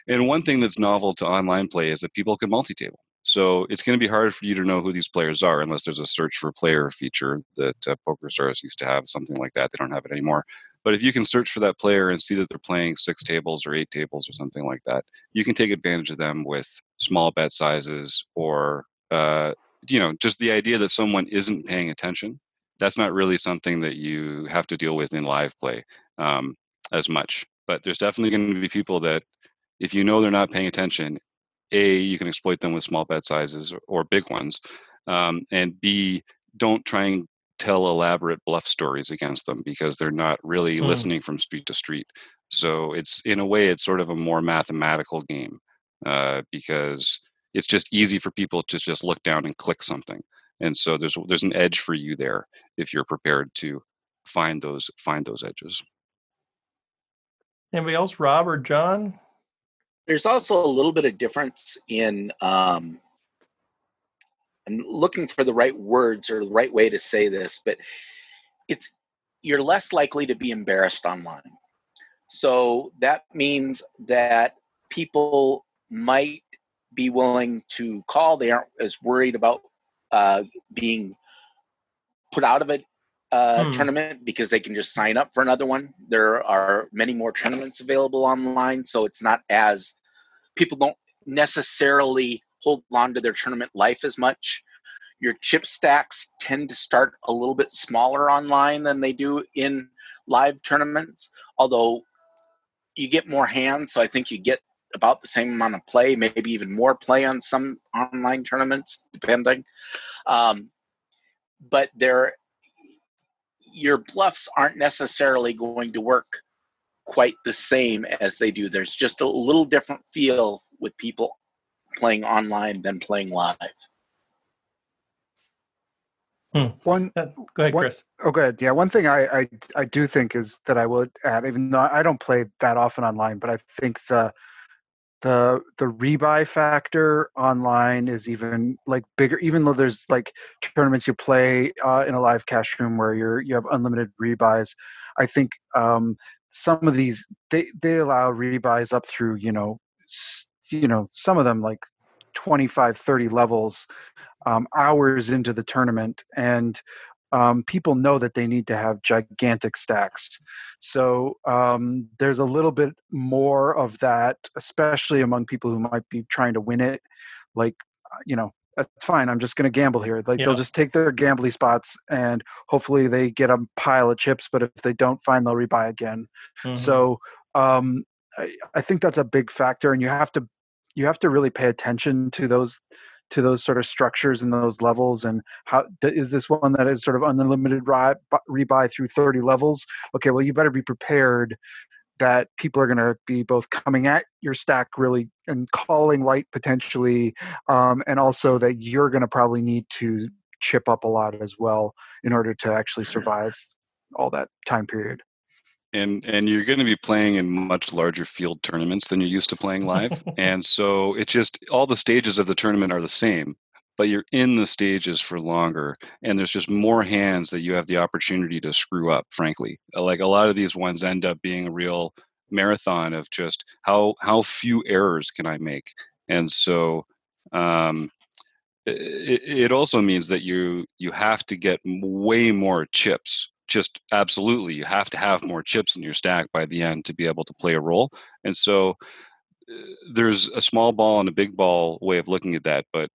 And one thing that's novel to online play is that people can multi-table. So it's going to be hard for you to know who these players are unless there's a search for player feature that PokerStars used to have, something like that. They don't have it anymore. But if you can search for that player and see that they're playing 6 tables or 8 tables or something like that, you can take advantage of them with small bet sizes, or just the idea that someone isn't paying attention. That's not really something that you have to deal with in live play as much. But there's definitely going to be people that, if you know they're not paying attention, A, you can exploit them with small bet sizes or big ones, and B, don't try and tell elaborate bluff stories against them, because they're not really listening from street to street. So it's, in a way, it's sort of a more mathematical game, because it's just easy for people to just look down and click something. And so there's an edge for you there if you're prepared to find those edges. Anybody else, Rob or John? There's also a little bit of difference in, I'm looking for the right words or the right way to say this, but you're less likely to be embarrassed online. So that means that people might be willing to call. They aren't as worried about being put out of a tournament, because they can just sign up for another one. There are many more tournaments available online, so it's not as, people don't necessarily hold on to their tournament life as much. Your chip stacks tend to start a little bit smaller online than they do in live tournaments, although you get more hands, so I think you get about the same amount of play, maybe even more play on some online tournaments, depending. But your bluffs aren't necessarily going to work quite the same as they do. There's just a little different feel with people playing online than playing live. Go ahead, Chris. Oh, good. Yeah, one thing I do think is that I would add, even though I don't play that often online, but I think the rebuy factor online is even like bigger, even though there's like tournaments you play in a live cash room where you have unlimited rebuys. I think some of these they allow rebuys up through some of them like 25, 30 levels hours into the tournament, and people know that they need to have gigantic stacks. So there's a little bit more of that, especially among people who might be trying to win it. Like, that's fine. I'm just going to gamble here. Like, they'll just take their gambly spots and hopefully they get a pile of chips. But if they don't, fine, they'll rebuy again. So I think that's a big factor, and you have to really pay attention to those sort of structures and those levels, and how is this one that is sort of unlimited rebuy through 30 levels? Okay, well, you better be prepared that people are going to be both coming at your stack really and calling light potentially, and also that you're going to probably need to chip up a lot as well in order to actually survive all that time period. and you're going to be playing in much larger field tournaments than you're used to playing live. And so it just, all the stages of the tournament are the same, but you're in the stages for longer, and there's just more hands that you have the opportunity to screw up, frankly. Like a lot of these ones end up being a real marathon of just how few errors can I make. And so it also means that you have to get way more chips. Just absolutely, you have to have more chips in your stack by the end to be able to play a role. And so there's a small ball and a big ball way of looking at that, but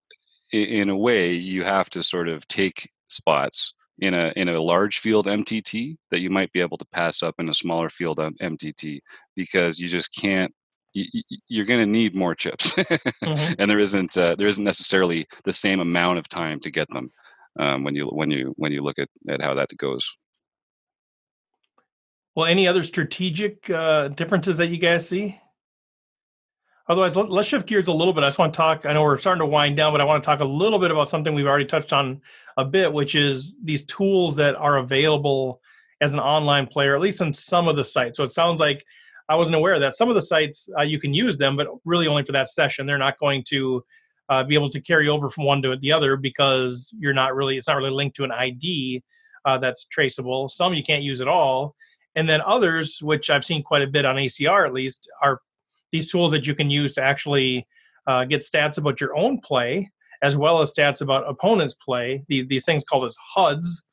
in a way, you have to sort of take spots in a large field MTT that you might be able to pass up in a smaller field MTT, because you just can't. You're going to need more chips, Mm-hmm. and there isn't necessarily the same amount of time to get them when you look at how that goes. Well, any other strategic differences that you guys see? Otherwise, let's shift gears a little bit. I just want to talk, I know we're starting to wind down, but I want to talk a little bit about something we've already touched on a bit, which is these tools that are available as an online player, at least on some of the sites. So it sounds like I wasn't aware of that. Some of the sites, you can use them, but really only for that session. They're not going to be able to carry over from one to the other because it's not really linked to an ID that's traceable. Some you can't use at all. And then others, which I've seen quite a bit on ACR at least, are these tools that you can use to actually get stats about your own play, as well as stats about opponents' play. These things called as HUDs.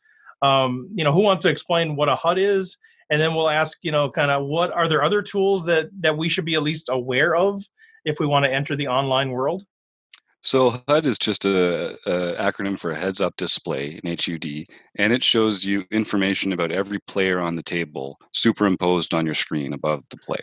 Who wants to explain what a HUD is? And then we'll ask, kind of what are there other tools that we should be at least aware of if we want to enter the online world? So HUD is just a acronym for heads up display, an HUD, and it shows you information about every player on the table superimposed on your screen above the play.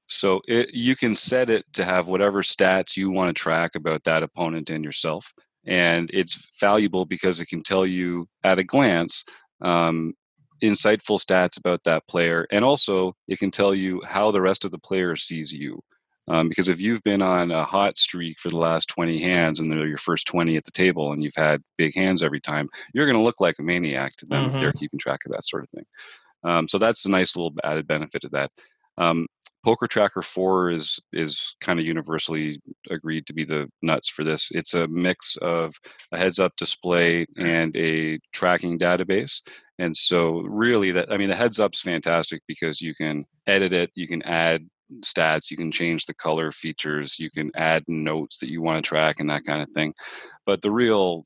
So you can set it to have whatever stats you want to track about that opponent and yourself. And it's valuable because it can tell you at a glance insightful stats about that player. And also it can tell you how the rest of the player sees you. Because if you've been on a hot streak for the last 20 hands and they're your first 20 at the table and you've had big hands every time, you're going to look like a maniac to them if they're keeping track of that sort of thing. So that's a nice little added benefit of that. Poker Tracker 4 is kind of universally agreed to be the nuts for this. It's a mix of a heads-up display and a tracking database. And so really the heads-up's fantastic because you can edit it, you can add stats, you can change the color features, you can add notes that you want to track and that kind of thing. But the real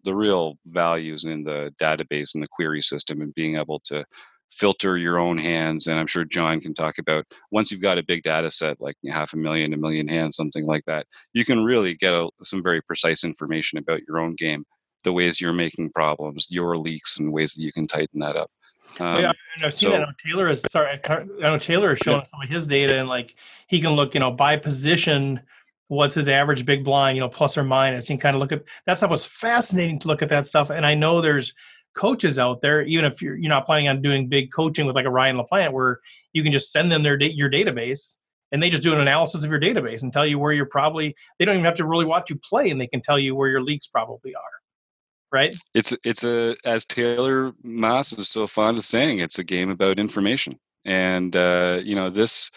value is in the database and the query system and being able to filter your own hands. And I'm sure John can talk about once you've got a big data set, like 500,000, 1 million hands, something like that, you can really get some very precise information about your own game, the ways you're making problems, your leaks, and ways that you can tighten that up. And I've seen that. I know Taylor is showing some of his data, and like he can look, by position, what's his average big blind, plus or minus. He can kind of look at that stuff. Was fascinating to look at that stuff. And I know there's coaches out there, even if you're not planning on doing big coaching with like a Ryan LaPlante, where you can just send them your database and they just do an analysis of your database and tell you where they don't even have to really watch you play, and they can tell you where your leaks probably are. Right? It's as Taylor Maas is so fond of saying, it's a game about information. And this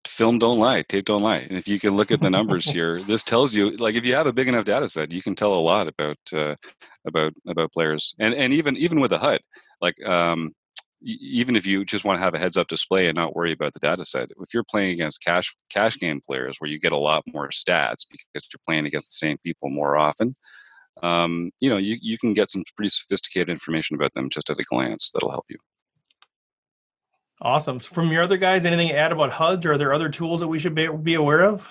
film don't lie, tape don't lie. And if you can look at the numbers here, this tells you, like, if you have a big enough data set, you can tell a lot about players. And even with a HUD, like even if you just want to have a heads up display and not worry about the data set, if you're playing against cash game players where you get a lot more stats because you're playing against the same people more often, you can get some pretty sophisticated information about them just at a glance that'll help you. Awesome. From your other guys, anything to add about HUDs, or are there other tools that we should be aware of?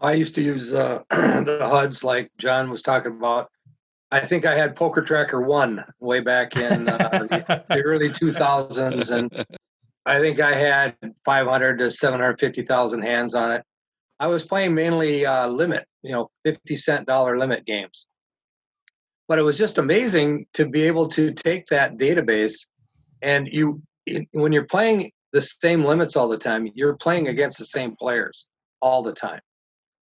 I used to use the HUDs like John was talking about. I think I had Poker Tracker 1 way back in the early 2000s, and I think I had 500 to 750,000 hands on it. I was playing mainly limit, 50-cent dollar limit games. But it was just amazing to be able to take that database, and when you're playing the same limits all the time, you're playing against the same players all the time.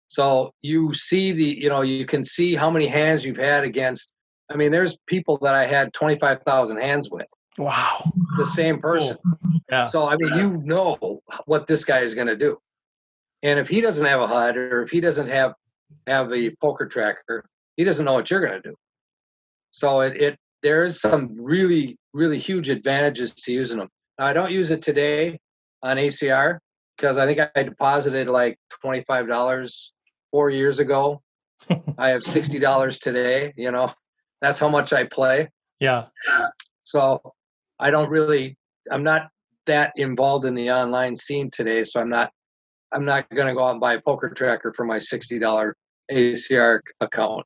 So you see you can see how many hands you've had against. I mean, there's people that I had 25,000 hands with. Wow. the same person. Cool. Yeah. So, I mean, you know what this guy is going to do. And if he doesn't have a HUD or if he doesn't have a poker tracker, he doesn't know what you're going to do. So there is some really, really huge advantages to using them. Now, I don't use it today on ACR because I think I deposited like $25 4 years ago. I have $60 today. You know, that's how much I play. Yeah. So I'm not that involved in the online scene today. So I'm not going to go out and buy a poker tracker for my $60 ACR account.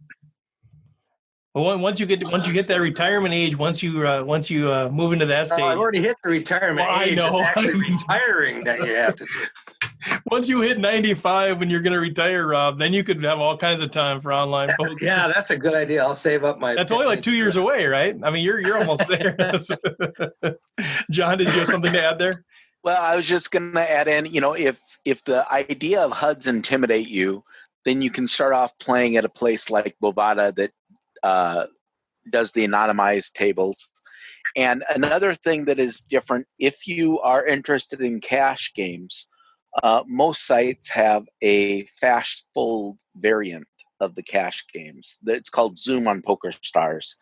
Well, once you get that retirement age, once you move into that stage, I've already hit the retirement age. I know. It's actually retiring that you have to do. Once you hit 95 when you're going to retire, Rob, then you could have all kinds of time for online poker. Yeah, that's a good idea. I'll save up my. That's only like 2 years away, right? I mean, you're almost there. John, did you have something to add there? Well, I was just going to add in, if the idea of HUDs intimidate you, then you can start off playing at a place like Bovada that does the anonymized tables. And another thing that is different, if you are interested in cash games, most sites have a fast fold variant of the cash games. It's called Zoom on PokerStars.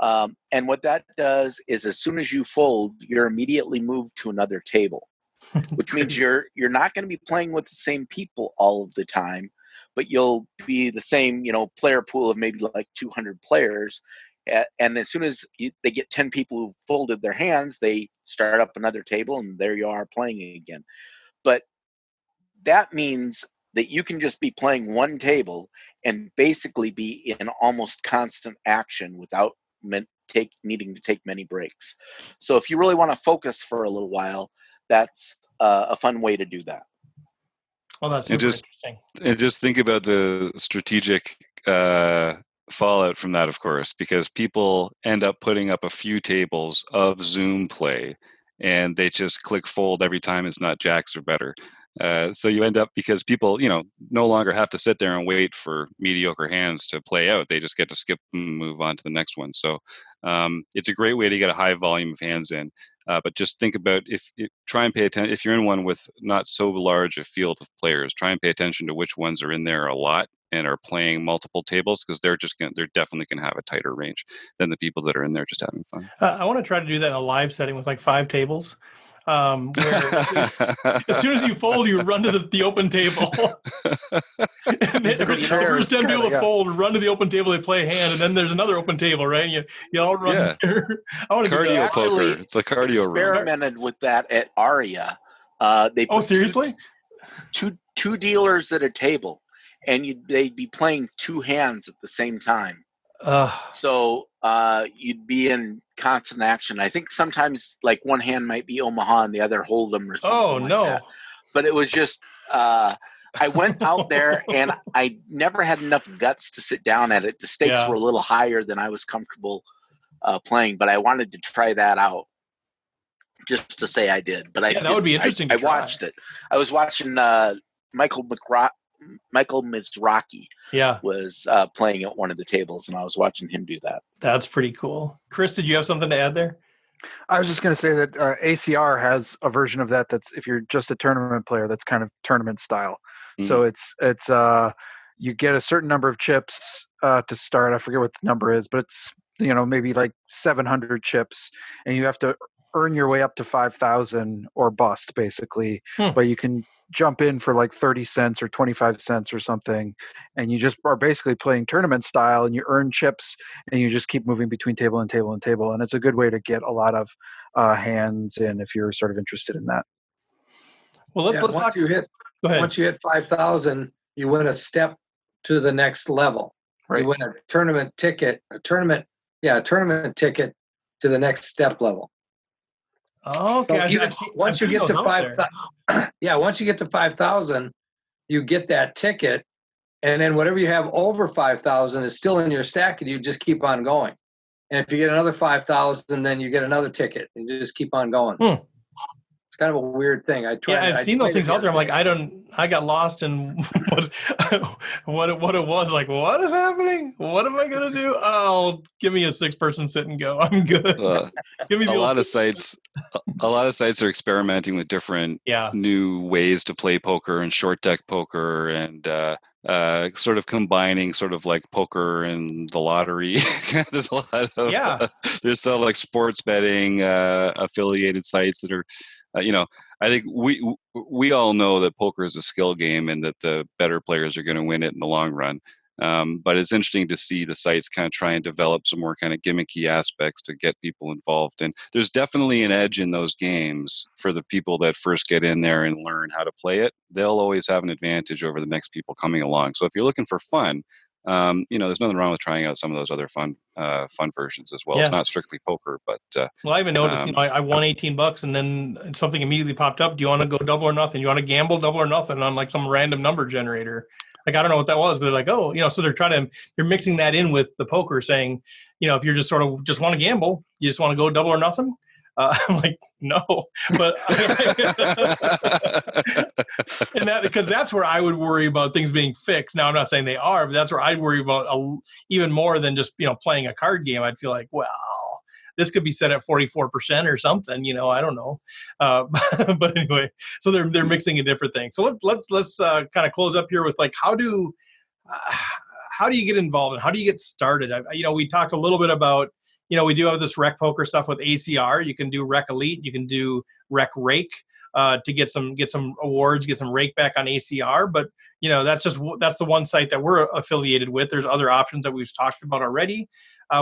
And what that does is as soon as you fold, you're immediately moved to another table, which means you're not going to be playing with the same people all of the time, but you'll be the same, player pool of maybe like 200 players. And as soon as they get 10 people who've folded their hands, they start up another table and there you are playing again. But that means that you can just be playing one table and basically be in almost constant action without needing to take many breaks. So if you really want to focus for a little while, that's a fun way to do that. Well, that's interesting. And just think about the strategic fallout from that, of course, because people end up putting up a few tables of Zoom play and they just click fold every time it's not jacks or better. So you end up, because people, no longer have to sit there and wait for mediocre hands to play out. They just get to skip and move on to the next one. So it's a great way to get a high volume of hands in. But just think about try and pay attention. If you're in one with not so large a field of players, try and pay attention to which ones are in there a lot and are playing multiple tables, because they're definitely going to have a tighter range than the people that are in there just having fun. I want to try to do that in a live setting with like 5 tables. Where as soon as you fold, you run to the open table. And the first 10 people to fold run to the open table, they play a hand, and then there's another open table, right? You all run there. I want to do that. Poker. It's the cardio room. Experimented with that at Aria. They put seriously? Two dealers at a table, and they'd be playing 2 hands at the same time. So you'd be in constant action. I think sometimes like one hand might be Omaha and the other Hold'em or something like that. But it was just I went out there and I never had enough guts to sit down at it. The stakes were a little higher than I was comfortable playing, but I wanted to try that out just to say I did. But that would be interesting. I watched it. I was watching Michael Mizrachi was playing at one of the tables, and I was watching him do that. That's pretty cool. Chris, did you have something to add there? I was just going to say that ACR has a version of that that's, if you're just a tournament player, that's kind of tournament style. So it's you get a certain number of chips to start. I forget what the number is, but it's maybe like 700 chips, and you have to earn your way up to 5,000 or bust, basically. But you can jump in for like 30 cents or 25 cents or something, and you just are basically playing tournament style, and you earn chips and you just keep moving between table and table and table. And it's a good way to get a lot of hands in if you're sort of interested in that. Well, let's once you hit 5,000, you win a step to the next level. Right. You win a tournament ticket to the next step level. Oh, okay. So once you get to 5,000, once you get to 5,000, you get that ticket, and then whatever you have over 5,000 is still in your stack, and you just keep on going. And if you get another 5,000, then you get another ticket, and you just keep on going. It's kind of a weird thing. I've seen those things out there. I'm like, I got lost in what it was. Like, what is happening? What am I gonna do? Oh, give me a 6-person sit and go. I'm good. Give me a lot of sites are experimenting with different new ways to play poker and short deck poker, and sort of combining sort of like poker and the lottery. There's a lot of there's still like sports betting affiliated sites that are I think we all know that poker is a skill game and that the better players are going to win it in the long run. But it's interesting to see the sites kind of try and develop some more kind of gimmicky aspects to get people involved. And there's definitely an edge in those games for the people that first get in there and learn how to play it. They'll always have an advantage over the next people coming along. So if you're looking for fun, there's nothing wrong with trying out some of those other fun versions as well. It's not strictly poker, but well, I even noticed, I won $18 and then something immediately popped up. Do you want to go double or nothing? You want to gamble double or nothing on like some random number generator? Like, I don't know what that was, but they're like, so they're mixing that in with the poker, saying, if you're just want to gamble, you just want to go double or nothing. I'm like, no, but and because that's where I would worry about things being fixed. Now, I'm not saying they are, but that's where I'd worry about even more than just, playing a card game. I'd feel like, well, this could be set at 44% or something, I don't know. But anyway, so they're mixing a different thing. So let's kind of close up here with like, how do you get involved and how do you get started? We talked a little bit about, we do have this RecPoker stuff with ACR. You can do Rec Elite. You can do Rec Rake to get some awards, get some rake back on ACR. But that's the one site that we're affiliated with. There's other options that we've talked about already.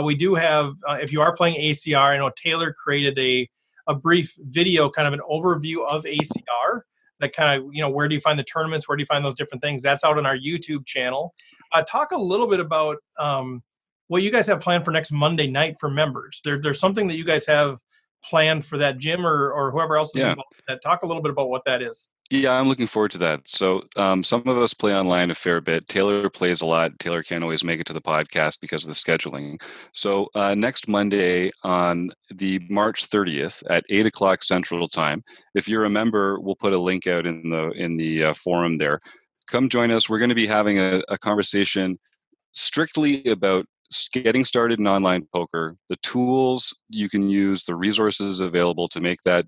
We do have, if you are playing ACR, I know Taylor created a brief video, kind of an overview of ACR. That kind of, where do you find the tournaments? Where do you find those different things? That's out on our YouTube channel. Talk a little bit about what you guys have planned for next Monday night for members. There's something that you guys have planned for that, Jim or whoever else is involved with that. Talk a little bit about what that is. Yeah, I'm looking forward to that. So some of us play online a fair bit. Taylor plays a lot. Taylor can't always make it to the podcast because of the scheduling. So next Monday on the March 30th at 8 o'clock Central Time, if you're a member, we'll put a link out in the forum there. Come join us. We're going to be having a conversation strictly about getting started in online poker, the tools you can use, the resources available to make that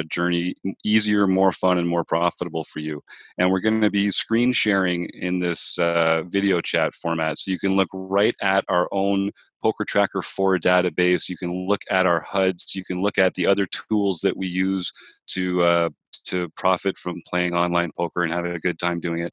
journey easier, more fun, and more profitable for you. And we're going to be screen sharing in this video chat format. So you can look right at our own Poker Tracker 4 database. You can look at our HUDs. You can look at the other tools that we use to profit from playing online poker and having a good time doing it.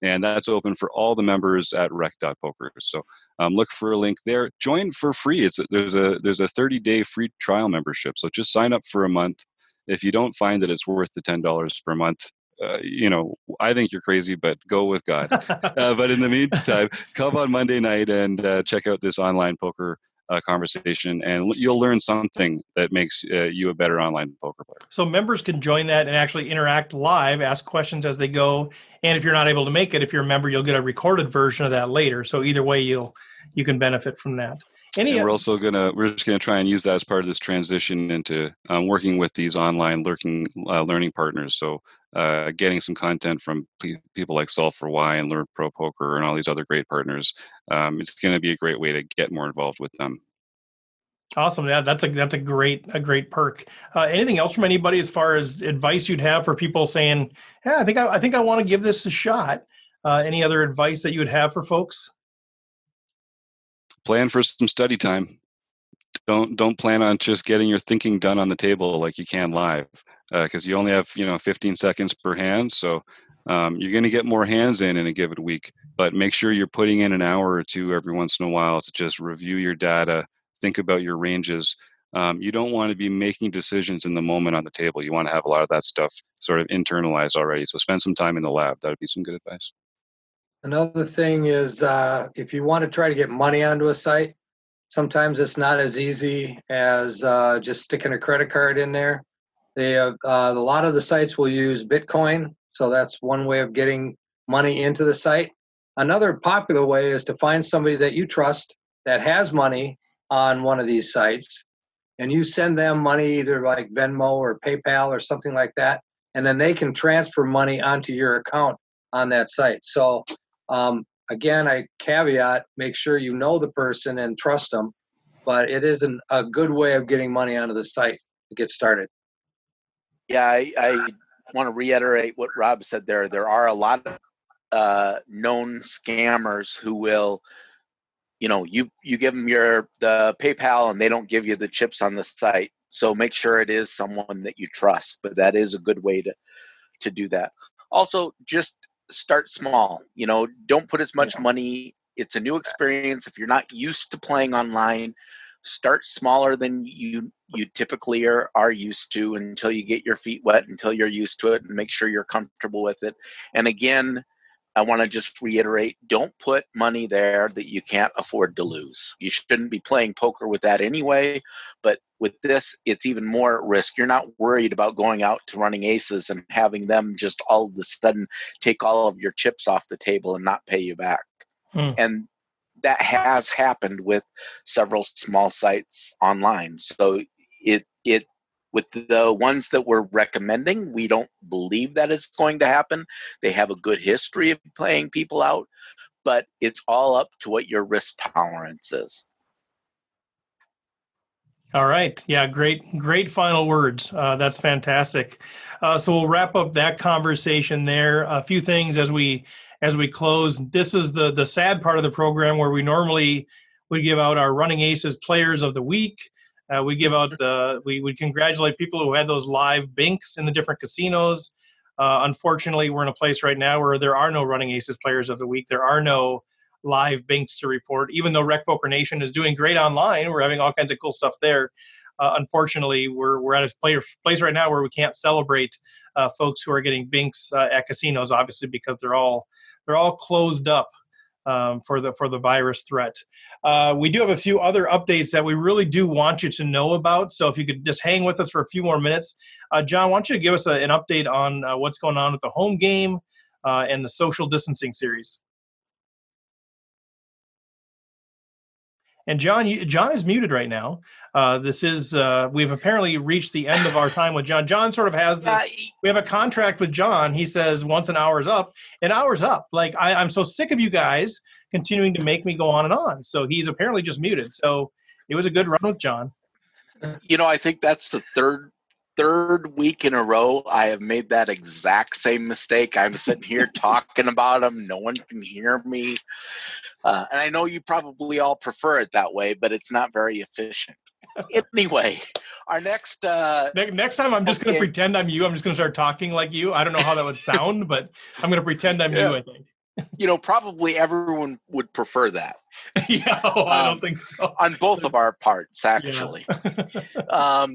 And that's open for all the members at rec.poker. So look for a link there. Join for free. There's a 30-day free trial membership. So just sign up for a month. If you don't find that it's worth the $10 per month, I think you're crazy, but go with God. But in the meantime, come on Monday night and check out this online poker conversation, and you'll learn something that makes you a better online poker player. So members can join that and actually interact live, ask questions as they go. And if you're not able to make it, if you're a member, you'll get a recorded version of that later. So either way, you can benefit from that. And we're just gonna try and use that as part of this transition into working with these online learning partners. So getting some content from people like Solve for Why and Learn Pro Poker and all these other great partners. It's going to be a great way to get more involved with them. Awesome. Yeah, that's a great perk. Anything else from anybody as far as advice you'd have for people saying, "Yeah, I think I want to give this a shot." Any other advice that you would have for folks? Plan for some study time. Don't plan on just getting your thinking done on the table like you can live, because you only have 15 seconds per hand. So you're going to get more hands in a given week, but make sure you're putting in an hour or two every once in a while to just review your data, think about your ranges. You don't want to be making decisions in the moment on the table. You want to have a lot of that stuff sort of internalized already. So spend some time in the lab. That would be some good advice. Another thing is if you want to try to get money onto a site, sometimes it's not as easy as just sticking a credit card in there. A lot of the sites will use Bitcoin, so that's one way of getting money into the site. Another popular way is to find somebody that you trust that has money on one of these sites, and you send them money either like Venmo or PayPal or something like that. and then they can transfer money onto your account on that site. So again, I caveat, make sure you know the person and trust them, but it is a good way of getting money onto the site to get started. Yeah, I want to reiterate what Rob said there. There are a lot of known scammers who will, you give them the PayPal and they don't give you the chips on the site. So make sure it is someone that you trust, but that is a good way to do that. Also, just start small. Don't put as much money. It's a new experience. If you're not used to playing online, start smaller than you typically are used to until you get your feet wet, until you're used to it, and make sure you're comfortable with it. And again, I want to just reiterate, don't put money there that you can't afford to lose. You shouldn't be playing poker with that anyway, but with this, it's even more at risk. You're not worried about going out to running aces and having them just all of a sudden take all of your chips off the table and not pay you back. And that has happened with several small sites online. So it with the ones that we're recommending, we don't believe that it's going to happen. They have a good history of playing people out, but it's all up to what your risk tolerance is. All right. Yeah, great final words. That's fantastic. So we'll wrap up that conversation there. A few things as we close. This is the sad part of the program where we normally would give out our Running Aces Players of the Week. We give out we congratulate people who had those live binks in the different casinos. Unfortunately, we're in a place right now where there are no Running Aces Players of the Week. There are no live binks to report, even though RecPoker Nation is doing great online. We're having all kinds of cool stuff there. Unfortunately, we're at a place right now where we can't celebrate folks who are getting binks at casinos, obviously, because they're all closed up for the virus threat. We do have a few other updates that we really do want you to know about. So if you could just hang with us for a few more minutes. John, why don't you give us an update on what's going on with the home game and the social distancing series? And John is muted right now. We've apparently reached the end of our time with John. John sort of has this. We have a contract with John. He says once an hour's up, an hour's up. Like I'm so sick of you guys continuing to make me go on and on. So he's apparently just muted. So it was a good run with John. I think that's the third week in a row I have made that exact same mistake. I'm sitting here talking about him. No one can hear me. And I know you probably all prefer it that way, but it's not very efficient. Anyway, our next time I'm just going to pretend I'm you. I'm just going to start talking like you. I don't know how that would sound, but I'm going to pretend I'm you, I think. Probably everyone would prefer that. Yeah, I don't think so. On both of our parts, actually. Yeah.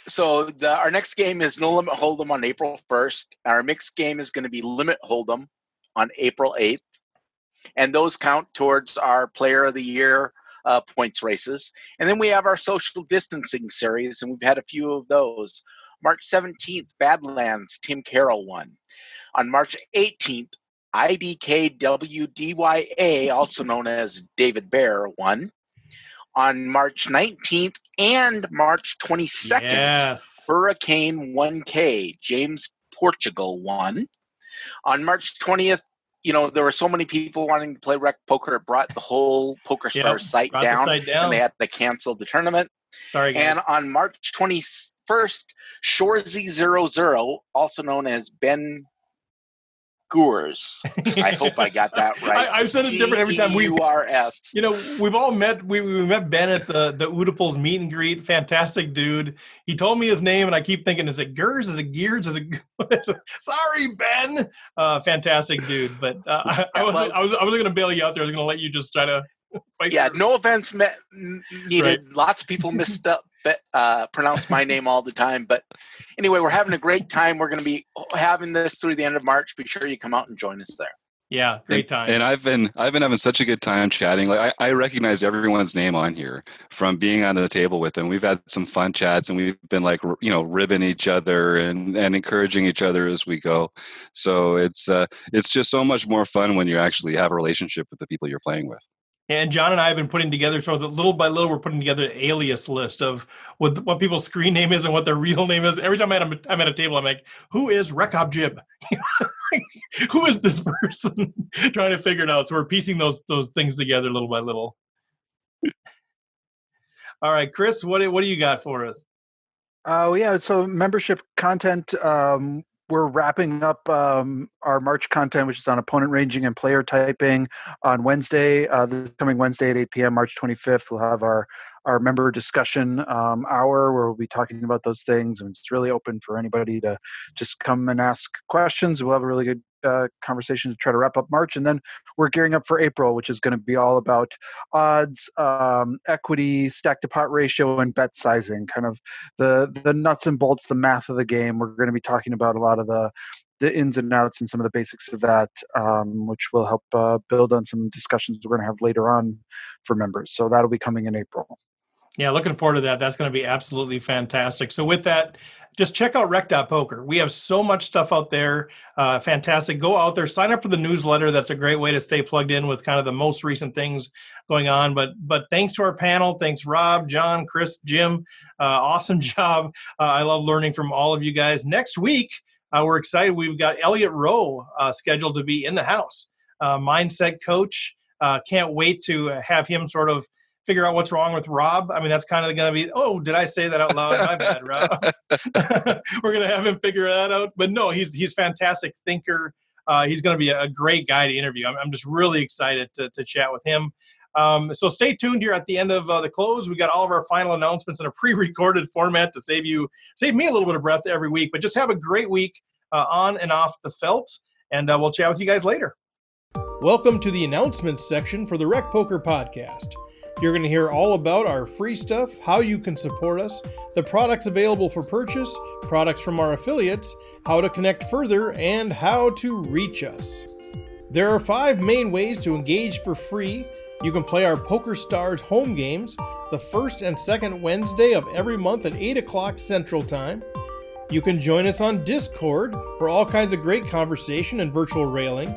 So our next game is No Limit Hold'em on April 1st. Our mixed game is going to be Limit Hold'em on April 8th. And those count towards our Player of the Year points races. And then we have our social distancing series, and we've had a few of those. March 17th, Badlands, Tim Carroll won. On March 18th, IDKWDYA, also known as David Bear, won. On March 19th and March 22nd, Hurricane 1K, James Portugal won. On March 20th, there were so many people wanting to play RecPoker, it brought the whole PokerStars site down, and they had to cancel the tournament. Sorry, guys. And on March 21st, Shorzy00, also known as Ben Gures. I hope I got that right. I've said it different every time. Gurs. We've all met. We met Ben at the Oedipals meet and greet. Fantastic dude. He told me his name, and I keep thinking, is it Gers? Is it Gears? Is it? Sorry, Ben. Fantastic dude. But I was going to bail you out there. I was going to let you just try to fight. Yeah, no offense needed. Right. Lots of people pronounce my name all the time. But anyway, we're having a great time. We're going to be having this through the end of March. Be sure you come out and join us there. Yeah, great time. And I've been having such a good time chatting. Like I recognize everyone's name on here from being on the table with them. We've had some fun chats, and we've been ribbing each other and encouraging each other as we go. So it's just so much more fun when you actually have a relationship with the people you're playing with. And John and I have been putting together, so that little by little, we're putting together an alias list of what people's screen name is and what their real name is. Every time I'm at a table, I'm like, who is RecObJib? Who is this person? Trying to figure it out. So we're piecing those things together little by little. All right, Chris, what do you got for us? Yeah, so membership content. We're wrapping up our March content, which is on opponent ranging and player typing on Wednesday. This coming Wednesday at 8 p.m., March 25th, we'll have our member discussion hour where we'll be talking about those things. And it's really open for anybody to just come and ask questions. We'll have a really good conversation to try to wrap up March. And then we're gearing up for April, which is going to be all about odds, equity, stack to pot ratio, and bet sizing, kind of the nuts and bolts, the math of the game. We're going to be talking about a lot of the ins and outs and some of the basics of that, which will help build on some discussions we're going to have later on for members. So that'll be coming in April. Yeah, looking forward to that. That's going to be absolutely fantastic. So with that, just check out rec.poker. We have so much stuff out there. Fantastic. Go out there, sign up for the newsletter. That's a great way to stay plugged in with kind of the most recent things going on. But thanks to our panel. Thanks, Rob, John, Chris, Jim. Awesome job. I love learning from all of you guys. Next week, we're excited. We've got Elliot Rowe scheduled to be in the house. Mindset coach. Can't wait to have him sort of figure out what's wrong with Rob. I mean, that's kind of going to be, oh, did I say that out loud? My bad, Rob. We're going to have him figure that out. But no, he's fantastic thinker. He's going to be a great guy to interview. I'm just really excited to chat with him. So stay tuned here at the end of the close. We got all of our final announcements in a pre-recorded format to save me a little bit of breath every week. But just have a great week on and off the felt, and we'll chat with you guys later. Welcome to the announcements section for the RecPoker podcast. You're going to hear all about our free stuff, how you can support us, the products available for purchase, products from our affiliates, how to connect further, and how to reach us. There are 5 main ways to engage for free. You can play our PokerStars home games the first and second Wednesday of every month at 8 o'clock Central Time. You can join us on Discord for all kinds of great conversation and virtual railing.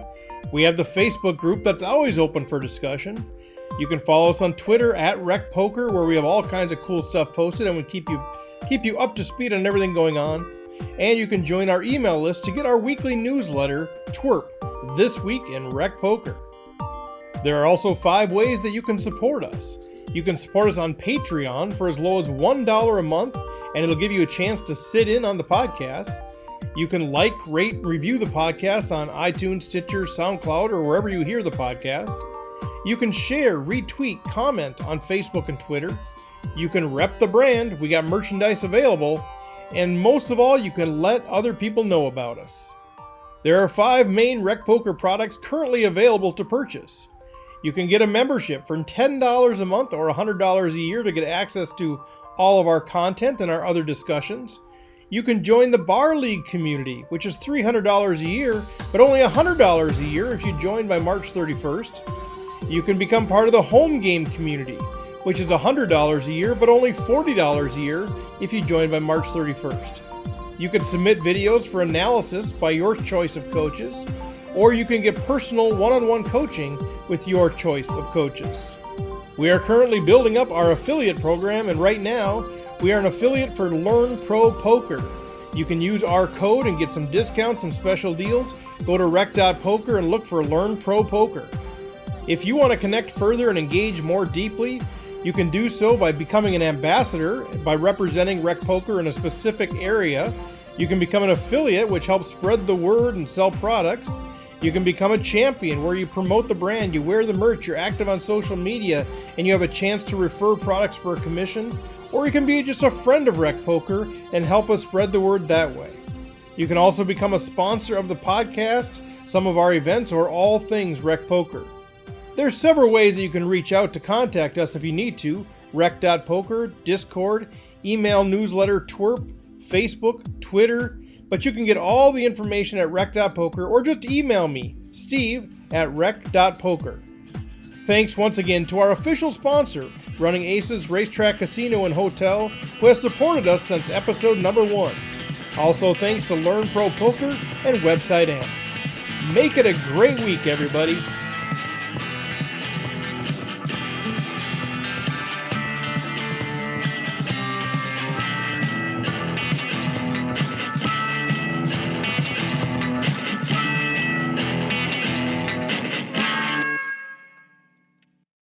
We have the Facebook group that's always open for discussion. You can follow us on Twitter at RecPoker, where we have all kinds of cool stuff posted and we keep you up to speed on everything going on. And you can join our email list to get our weekly newsletter, Twerp, This Week in RecPoker. There are also 5 ways that you can support us. You can support us on Patreon for as low as $1 a month, and it'll give you a chance to sit in on the podcast. You can like, rate, and review the podcast on iTunes, Stitcher, SoundCloud, or wherever you hear the podcast. You can share, retweet, comment on Facebook and Twitter. You can rep the brand. We got merchandise available. And most of all, you can let other people know about us. There are 5 main RecPoker products currently available to purchase. You can get a membership for $10 a month or $100 a year to get access to all of our content and our other discussions. You can join the Bar League community, which is $300 a year, but only $100 a year if you join by March 31st. You can become part of the home game community, which is $100 a year, but only $40 a year if you join by March 31st. You can submit videos for analysis by your choice of coaches, or you can get personal one-on-one coaching with your choice of coaches. We are currently building up our affiliate program, and right now, we are an affiliate for Learn Pro Poker. You can use our code and get some discounts and special deals. Go to rec.poker and look for Learn Pro Poker. If you want to connect further and engage more deeply, you can do so by becoming an ambassador, by representing RecPoker in a specific area. You can become an affiliate, which helps spread the word and sell products. You can become a champion, where you promote the brand, you wear the merch, you're active on social media, and you have a chance to refer products for a commission. Or you can be just a friend of RecPoker and help us spread the word that way. You can also become a sponsor of the podcast, some of our events, or all things RecPoker. There's several ways that you can reach out to contact us if you need to. Rec.poker, Discord, email newsletter, Twerp, Facebook, Twitter. But you can get all the information at rec.poker or just email me, Steve, at rec.poker. Thanks once again to our official sponsor, Running Aces Racetrack Casino and Hotel, who has supported us since episode number 1. Also thanks to Learn Pro Poker and Website Amp. Make it a great week, everybody.